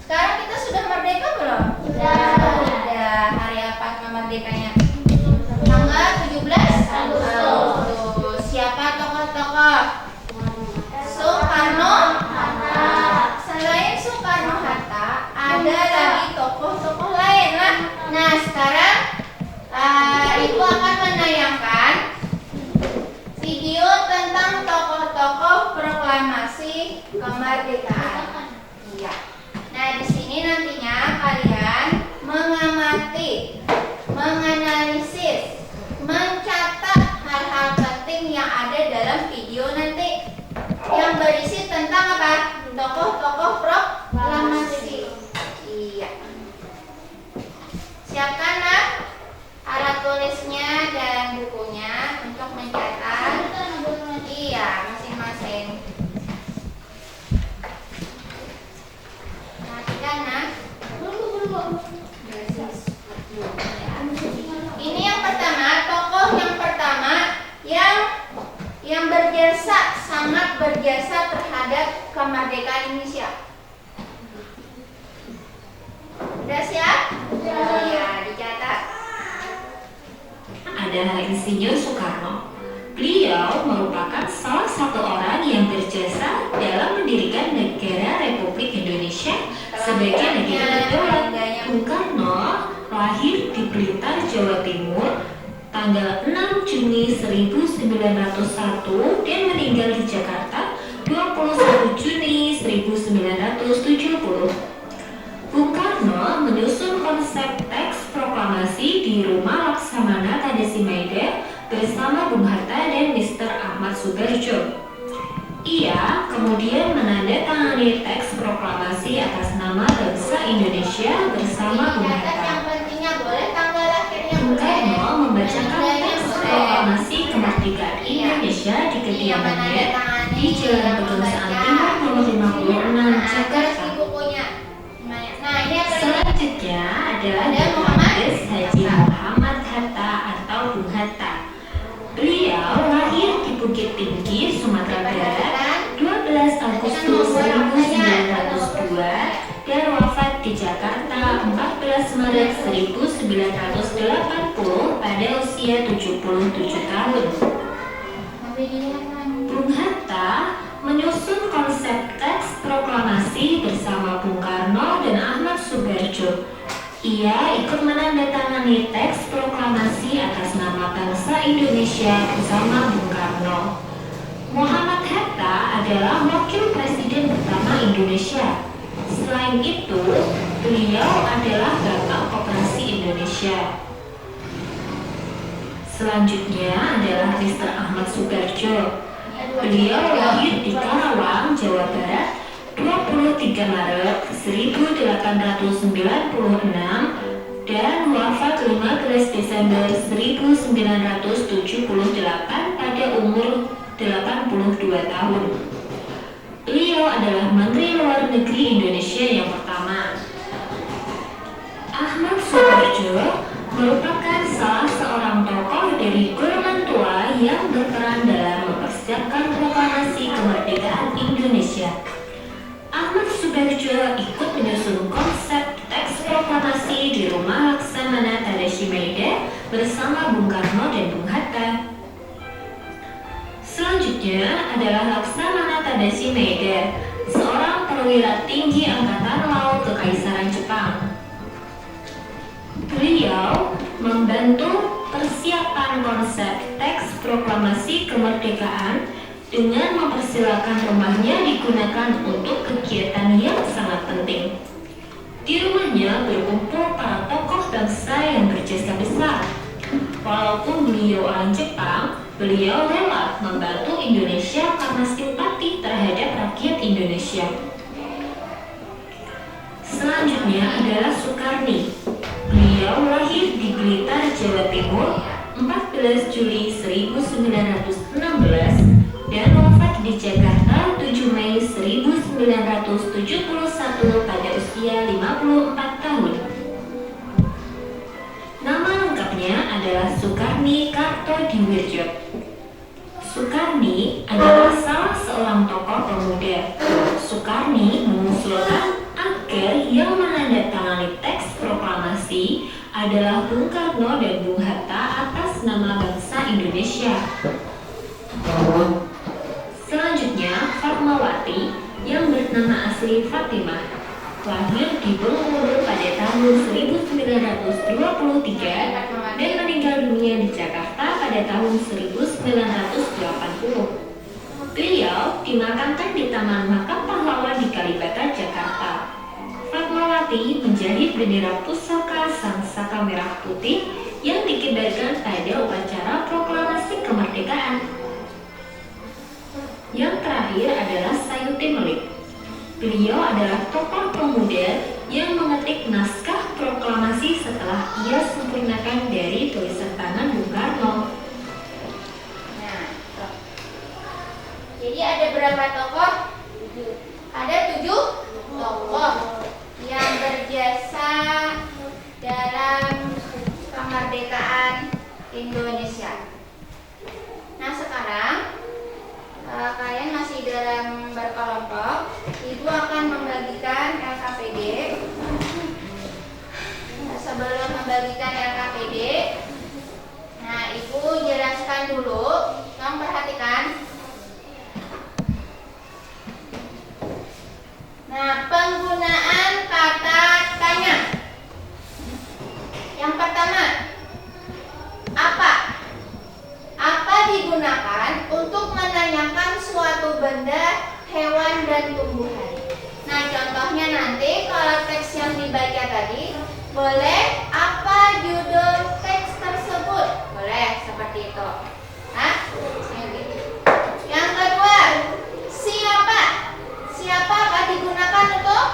Sekarang kita sudah merdeka belum? Sudah. Hari apa merdekanya? Tanggal 17 Agustus. Siapa tokoh-tokoh? Soekarno Hatta. Selain Soekarno Hatta, ada lagi tokoh-tokoh lain lah. Nah, sekarang Ibu akan menayangkan video tentang tokoh-tokoh proklamasi kemerdekaan. Iya. Nah, di sini nantinya kalian mengamati, menganalisis, mencatat hal-hal penting yang ada dalam video nanti yang berisi tentang apa? Tokoh-tokoh proklamasi. Iya. Ini yang pertama, tokoh yang pertama yang berjasa, sangat berjasa terhadap kemerdekaan Indonesia. Udah siap? Iya, dicatat. Adalah Insinyur Soekarno. Beliau merupakan salah satu orang yang berjasa dalam mendirikan negara Republik Indonesia sebagai negara berdaulat. Bung Karno lahir di Blitar, Jawa Timur tanggal 6 Juni 1901 dan meninggal di Jakarta 21 Juni 1970. Bung Karno menyusun konsep teks proklamasi di Rumah Laksamana Tadasi Maida bersama Bung Hatta dan Mr. Ahmad Subarjo. Ia kemudian menandatangani teks proklamasi atas nama bangsa Indonesia bersama Bung Dicatat Hatta. yang pentingnya boleh, tanggal lahirnya Bung boleh. Karno membacakan Nilainya teks boleh. proklamasi kemerdekaan Indonesia di kediamannya di Jalan Pegangsaan Timur nomor 56 Jakarta. Di bukunya. Nah, ini apa ini? Selanjutnya adalah Ada Dr. Muhammad Andes Haji Muhammad Hatta atau Bung Hatta. Beliau lahir di Bukit Tinggi, Sumatera Barat 12 Agustus 1902 dan wafat di Jakarta 14 Maret 1980 pada usia 77 tahun. Sampai dilihat kan. Bung Hatta menyusun konsep teks proklamasi bersama Bung Karno dan Ahmad Subarjo. Ia ikut menandatangani teks proklamasi atas nama bangsa Indonesia bersama Bung Karno. Muhammad Hatta adalah wakil presiden pertama Indonesia. Selain itu, beliau adalah Bapak Koperasi Indonesia. Selanjutnya adalah Mr. Ahmad Subarjo. Beliau lahir di Karawang, Jawa Barat 23 Maret 1896 dan wafat 15 Desember 1978 pada umur 82 tahun. Beliau adalah Menteri Luar Negeri Indonesia yang pertama. Ahmad Subarjo merupakan salah seorang tokoh dari golongan tua yang berperan dalam mempersiapkan proklamasi kemerdekaan Indonesia. Ahmad Subarjo ikut menyusun konsep teks proklamasi di Rumah Laksamana Tadasi Maida bersama Bung Karno dan Bung Hatta. Selanjutnya adalah Laksamana Tadasi Maida, seorang perwira tinggi Angkatan Laut Kekaisaran Jepang. Beliau membantu persiapan konsep teks proklamasi kemerdekaan dengan mempersilakan rumahnya digunakan untuk kegiatan yang sangat penting. Di rumahnya berkumpul para tokoh bangsa yang berjasa besar. Walaupun beliau orang Jepang, beliau rela membantu Indonesia karena simpati terhadap rakyat Indonesia. Selanjutnya adalah Soekarni. Beliau lahir di Blitar, Jawa Timur 14 Juli 1916 dan wafat di Jakarta 7 Mei 1971 pada usia 54 tahun. Nama lengkapnya adalah Soekarni Kartodiwirjo. Soekarni adalah salah seorang tokoh pemuda. Soekarni mengusulkan agar yang menandatangani teks proklamasi adalah Bung Karno dan Bung Hatta atas nama bangsa Indonesia. Selanjutnya, Fatmawati yang bernama asli Fatimah lahir di Bengkulu pada tahun 1923 dan meninggal dunia di Jakarta pada tahun 1980. Beliau dimakamkan di Taman Makam Pahlawan di Kalibata, Jakarta. Fatmawati menjadi bendera pusaka Sang Saka Merah Putih yang dikibarkan pada upacara proklamasi kemerdekaan. Yang terakhir adalah Sayuti Melik. Beliau adalah tokoh pemuda yang mengetik naskah proklamasi setelah ia sempurnakan dari tulisan tangan Bung Karno. Nah, jadi ada berapa tokoh? Ada 7 tokoh yang berjasa Indonesia. Nah sekarang kalian masih dalam berkelompok. Ibu akan membagikan LKPD. Sebelum membagikan LKPD, nah Ibu jelaskan dulu. Kamu perhatikan. Nah, penggunaan kata tanya. Yang pertama, apa? Apa digunakan untuk menanyakan suatu benda, hewan, dan tumbuhan? Nah, contohnya nanti kalau teks yang dibaca tadi, boleh apa judul teks tersebut? Boleh seperti itu. Nah, yang kedua, siapa? Siapa akan digunakan untuk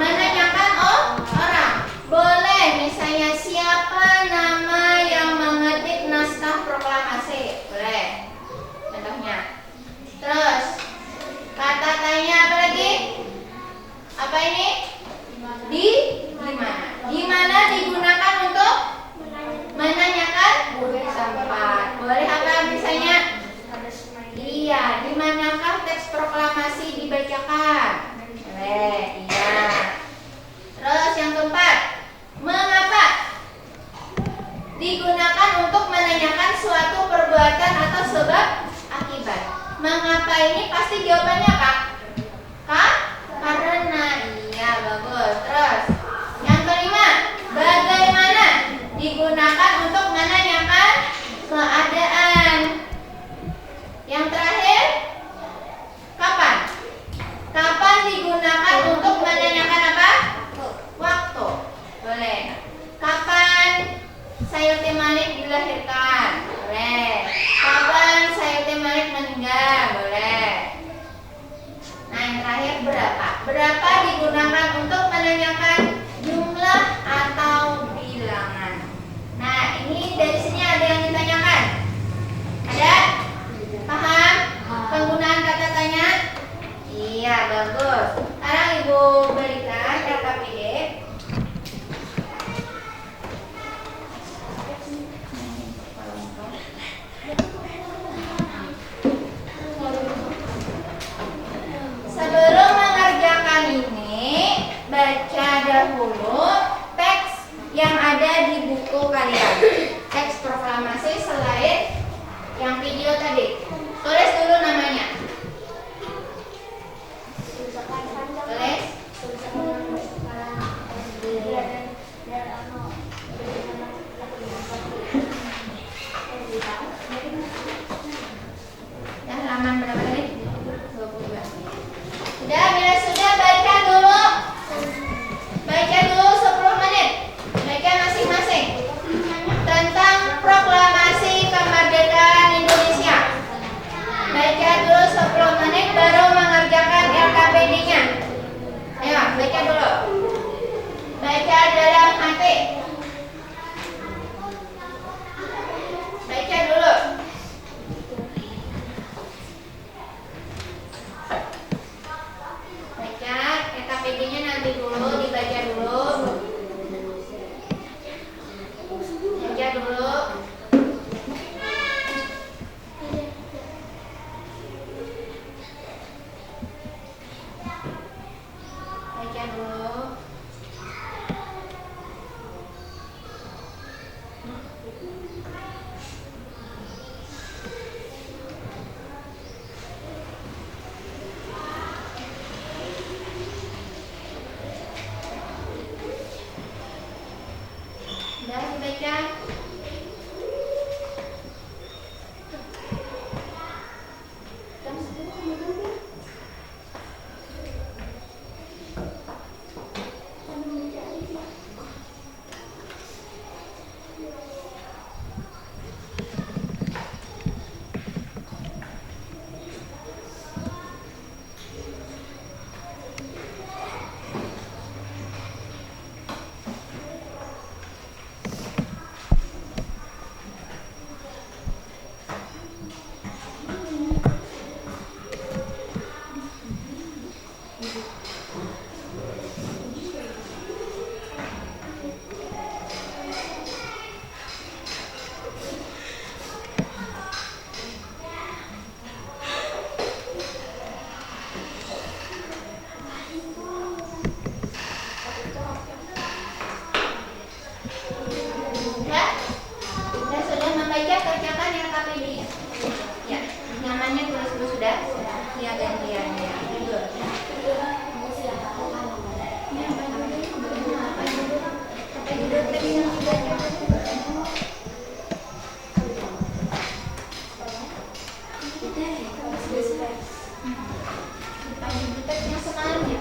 menanyakan orang? Boleh misalnya siapa nama yang mengetik naskah proklamasi? Boleh. Contohnya. Terus kata tanya apa lagi? Apa ini? Di mana? Di mana digunakan untuk menanyakan tempat? Boleh apa misalnya? Iya, di manakah teks proklamasi dibacakan? Boleh, iya. Terus yang keempat, mengapa? Digunakan untuk menanyakan suatu perbuatan atau sebab akibat. Mengapa ini pasti jawabannya Kak? Karena. Iya, bagus. Terus yang kelima, bagaimana? Digunakan untuk menanyakan keadaan. Yang terakhir, kapan? Kapan digunakan untuk menanyakan apa? Waktu. Boleh. Kapan Sayuti Malik dilahirkan? Boleh. Kapan Sayuti Malik meninggal? Boleh. Nah, yang terakhir berapa? Berapa digunakan untuk menanyakan jumlah atau bilangan? Nah, ini dari sini ada yang ditanyakan? Ada? Paham? Penggunaan kata tanya? Iya, bagus. Sekarang Ibu berikan LKPD. Sebelum mengerjakan ini, baca dahulu teks yang ada di buku kalian. Teks proklamasi selain yang video tadi. Tulis dulu namanya. Tulis. Ya, halaman berapa tadi? 22. Sudah, bila sudah baca dulu. Baca dulu 10 menit. Baca masing-masing. Tentang proklamasi kemerdekaan Indonesia. Baca dulu 10 menit baru mengerjakan LKPD-nya. Ayo, baca dulu. Baca dalam hati. Baca dulu. Baca LKPD-nya nanti dulu, dibaca dulu. Baca dulu. Baca dulu. semuanya tulis dulu sudah? Ya gantian ya. Tidur. Yang semalam ya.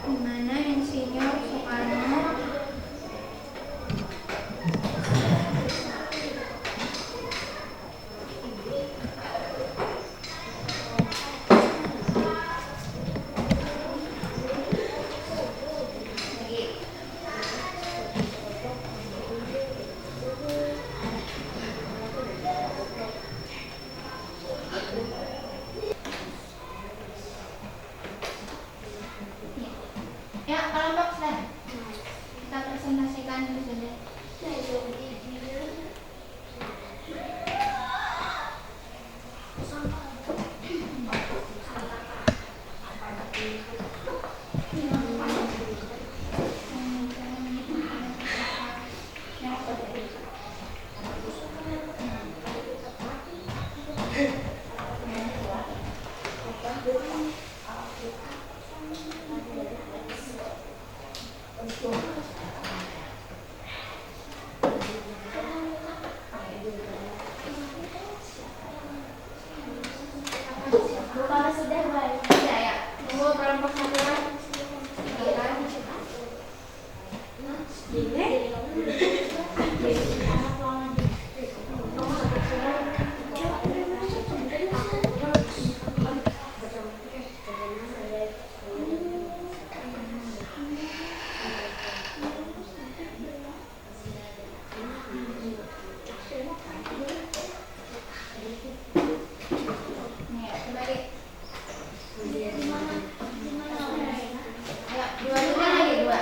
Dimana Insinyur Soekarno ya kelompok sudah kita presentasikan dulu sudah. Kalau sudah baik. Ya ya. Tunggu kelompok satu lagi. Nih, kembali. Ya, dua lagi, dua.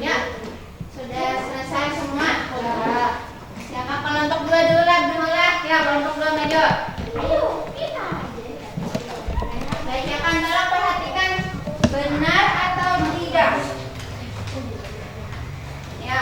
Ya, sudah selesai semua. Siapa kelompok dua dulu lah. Ya, kelompok dua maju. Ayo, kita. Baik, ya kan, tolong perhatikan benar atau tidak. Ya.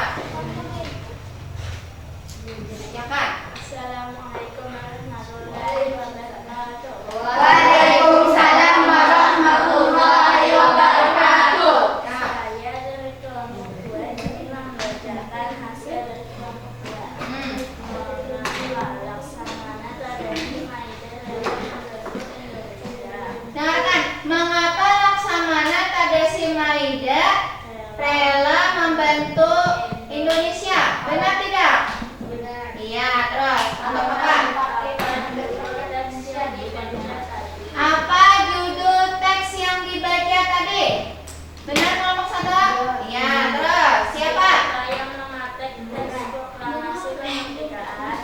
Ya kan? Assalamualaikum warahmatullahi wabarakatuh. Waalaikumsalam warahmatullahi wabarakatuh. Ya. Saya dari kelompok 2 ini membacakan hasil dari kelompok 2. Laksamana Tadani Maida Indonesia. Dengarkan, mengapa Laksamana Tadasi Maida rela membantu Indonesia? Benar tidak? Benar. Iya, terus untuk apa? Apa judul teks yang dibaca tadi? Benar kelompok satu? Iya, terus siapa? Yang memakai teks proklamasi kemerdekaan.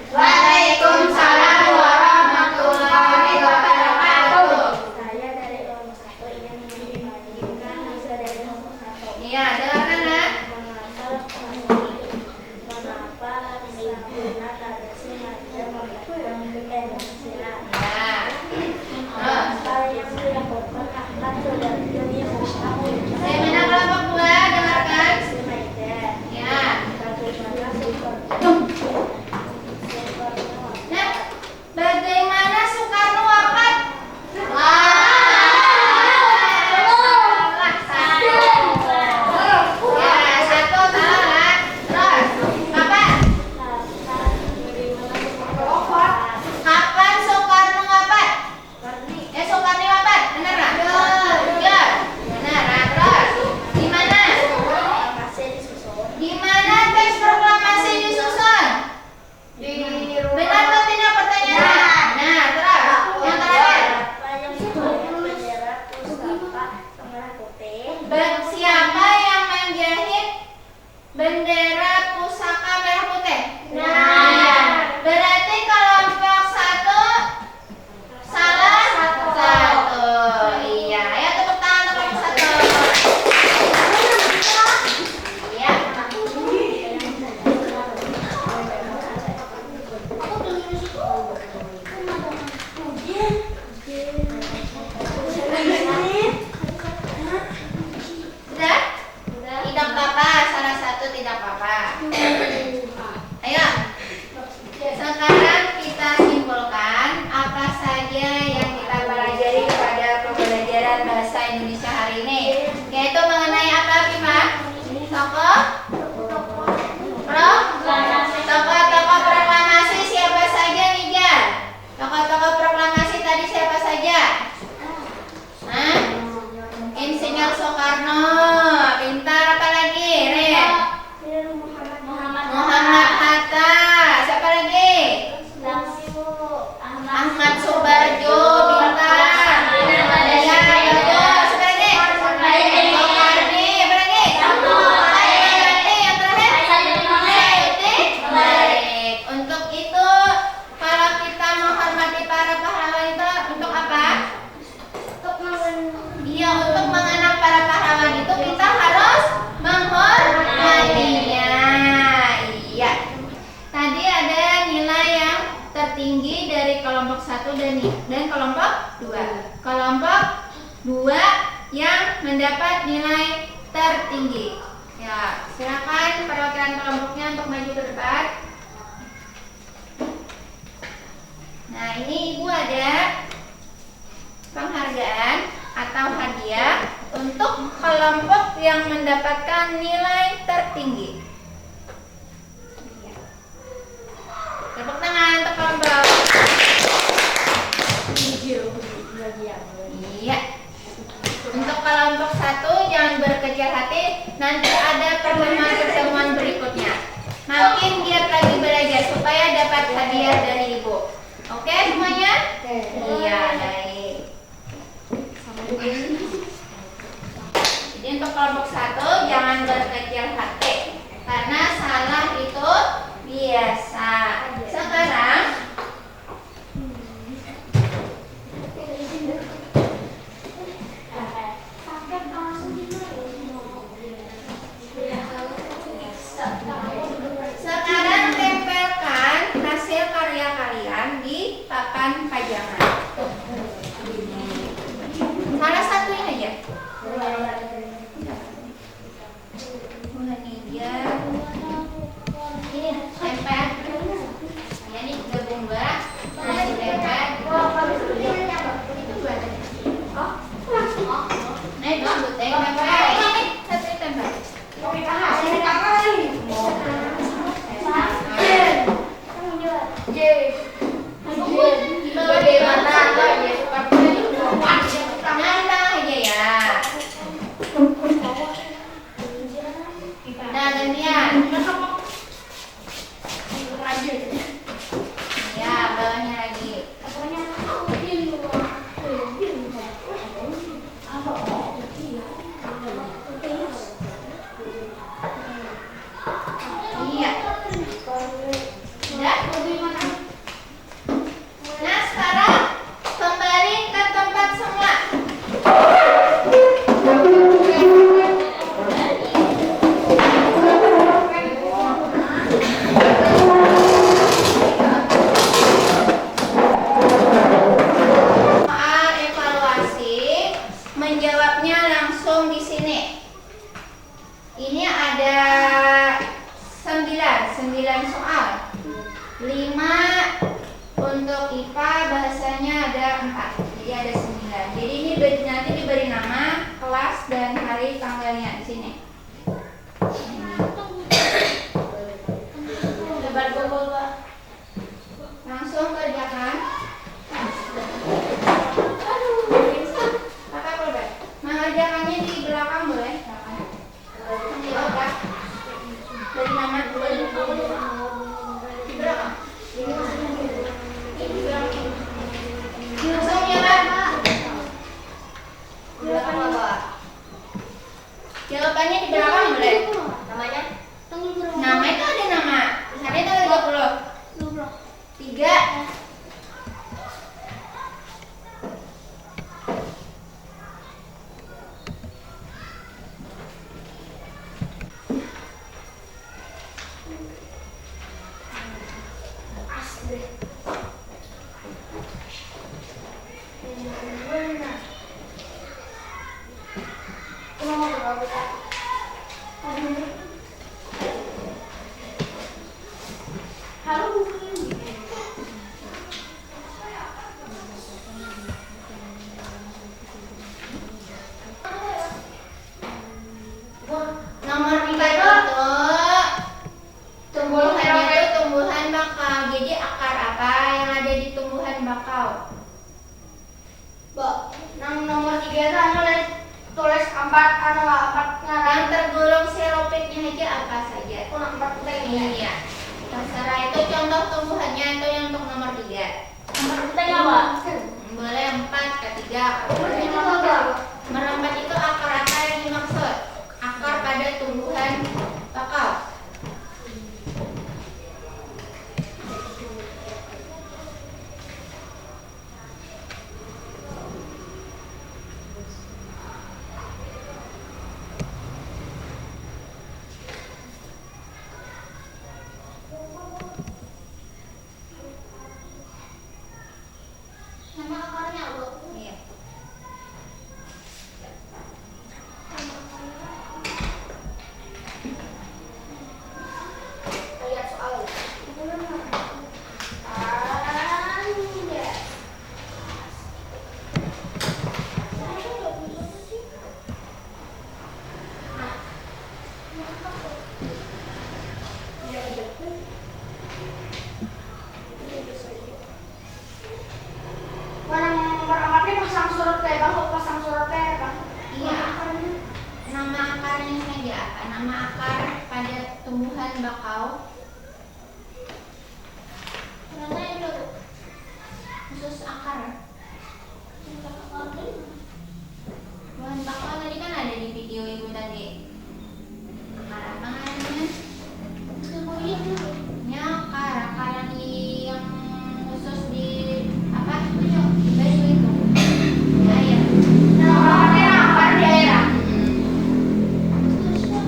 Waalaikumsalam warahmatullahi wabarakatuh. Saya dari kelompok 1 ingin menyampaikan hasil dari kelompok 1. Iya, dengarkan ya. Mengapa Islamuna tradisi Nadia membuat Indonesia? Ya. Apa yang dilakukan akan Sudarjo di Mekah? Seminar kelompok 2, dengarkan. Ya. Bagaimana Soekarno? Nah, bagaimana Soekarno wafat? Ya, satu salah. Terus, kapan Soekarno wafat? Soekarno wafat, benar nggak? Ya, benar. Nah, terus, gimana? Gimana teks proklamasi disusun? Benar atau tidak pertanyaannya? Nah, terus, yang terakhir. Siapa yang menjahit bendera pusaka merah putih? Nah, berarti kelompok 1 salah satu. Iya, ayo tepuk tangan untuk kelompok 1. Iya. Sudah? Tidak apa-apa, salah satu tidak apa-apa. Ayo. Sekarang kita simpulkan apa saja yang kita pelajari pada pembelajaran bahasa Indonesia hari ini. Yaitu mengenai apa, Pima? Tokoh proklamasi siapa saja, Nijar? Tokoh-tokoh proklamasi tadi siapa saja? Hah? Insinyur Soekarno, pintar. Apa lagi? Ren? Muhammad Hatta. Siapa lagi? Ahmad Subarjo, pintar. Ya, bagus. Siapa lagi? Soekardi. Apa lagi? Soekardi. Yang terakhir? Sayuti. Baik. Untuk itu, kalau kita menghormati para pahlawan itu untuk apa? Iya, untuk mengenang para pahlawan itu kita harus menghormatinya. Iya. Tadi ada nilai yang tertinggi dari kelompok 1 dan kelompok 2. Kelompok 2 yang mendapat nilai tertinggi. Ya, silakan perwakilan kelompoknya untuk maju ke depan. Nah, ini Ibu ada penghargaan atau hadiah untuk kelompok yang mendapatkan nilai tertinggi. Tepuk tangan untuk kelompok. Iya. Untuk kelompok 1 jangan berkecil hati, nanti ada pertemuan-pertemuan berikutnya. Makin giat lagi belajar supaya dapat hadiah dari Ibu. Oke semuanya? Iya, baik. Jadi untuk kelompok 1 jangan berkecil hati, karena salah itu biasa. Sekarang tempelkan hasil karya kalian di papan pajangan. Salah satunya aja. Ini tempel. Ya, ini gabung 2. Nah, di tempel. Itu 2 tadi. Nah, itu tempel. Ini satu tempel. Nantang aja ya. Nah, gantian. Ya, bawahnya lagi. Iya. Sudah? nanti diberi nama, kelas, dan hari tanggalnya di sini. Langsung kerjakan. Kakak Robert, mengerjakannya di belakang boleh? Di otak. Beri nama di belakang. Langsung ya Pak. Di belakang Pak. Jawabannya di belakang boleh? Namanya? Nama itu ada nama. Misalnya tanggal 30. 3. Nomor 3 itu tumbuhannya itu tumbuhan bakau. Jadi akar apa yang ada di tumbuhan bakau? Nomor 3 itu tulis 4 Yang tergolong seropetnya aja apa saja? 4 Iya. Terserah itu contoh tumbuhannya itu yang untuk nomor 3. Boleh 4 ketiga. Nomor 4 itu akar apa yang dimaksud? Akar pada tumbuhan bakau. Nama akarnya Bu. Iya. Lihat soal. Pasang surat kayak bang. Iya. Nama akarnya saja apa? Nama akar pada tumbuhan bakau. Namanya itu Khusus akar. Tumbuhan bakau tadi kan ada di video ibu tadi. Akar apa namanya? Ini akar yang khusus di apa? Di baju itu. Di air. Akar di air. Ada di sini.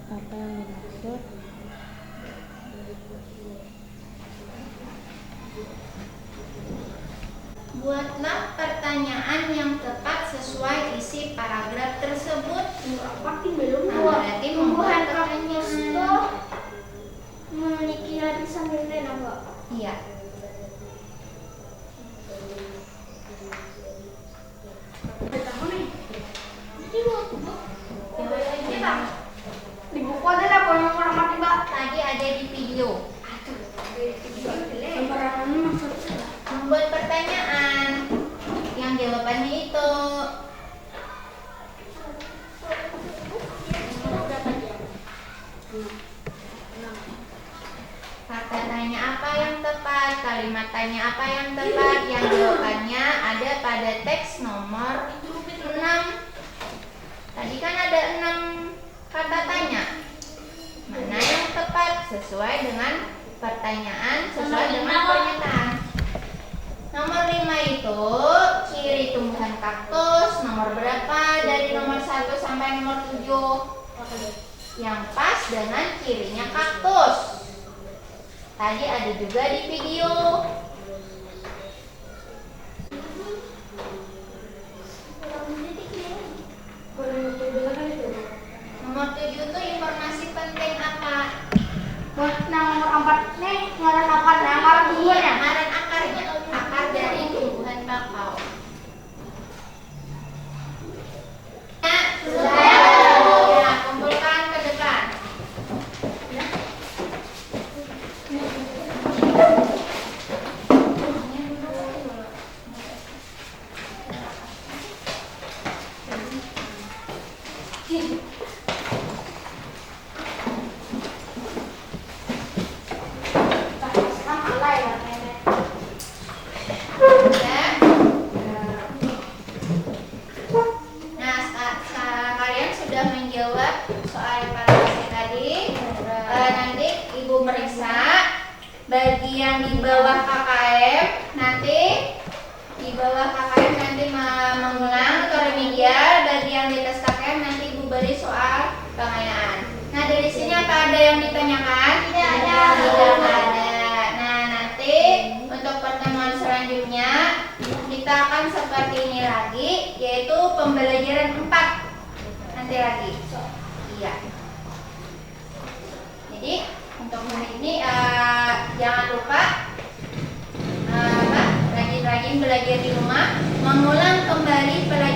apa yang dimaksud? Buatlah pertanyaan yang tepat sesuai isi paragraf tersebut. Nah, berarti membuat pertanyaan. Memiliki lapisan membrana enggak? Iya. Di buku ada apa yang orang mati mbak? Tadi ada di video. Sembarangan maksudnya. Membuat pertanyaan yang jawabannya itu. Kata tanya apa yang tepat, kalimat tanya apa yang tepat, yang jawabannya ada pada teks nomor 6. Tadi kan ada 6 kata tanya. Mana yang tepat sesuai dengan pertanyaan, sesuai dengan pernyataan. Nomor 5 itu ciri tumbuhan kaktus. Nomor berapa dari nomor 1 sampai nomor 7 yang pas dengan cirinya kaktus. Tadi ada juga di video. Nomor 7 itu informasi penting apa? Buat nomor 4 nih, ngaran apa? Ngaran dulu ya? Ngaran akarnya, akar dari tumbuhan bakau. Ya, sudah. Ya, kumpulkan ke depan. Ya. Nah, kalian sudah menjawab soal evaluasi tadi. Nanti Ibu meriksa bagi yang di bawah KKM nanti mengulang atau remedial. Bagi yang di tes KKM nanti Ibu beri soal pengayaan. Nah, dari sini apa ada yang ditanyakan? Tidak ada. Nah, nanti untuk pertemuan selanjutnya kita akan seperti ini lagi, yaitu pembelajaran 4 nanti lagi. Iya. Jadi untuk hari ini jangan lupa rajin-rajin belajar di rumah, mengulang kembali pelajaran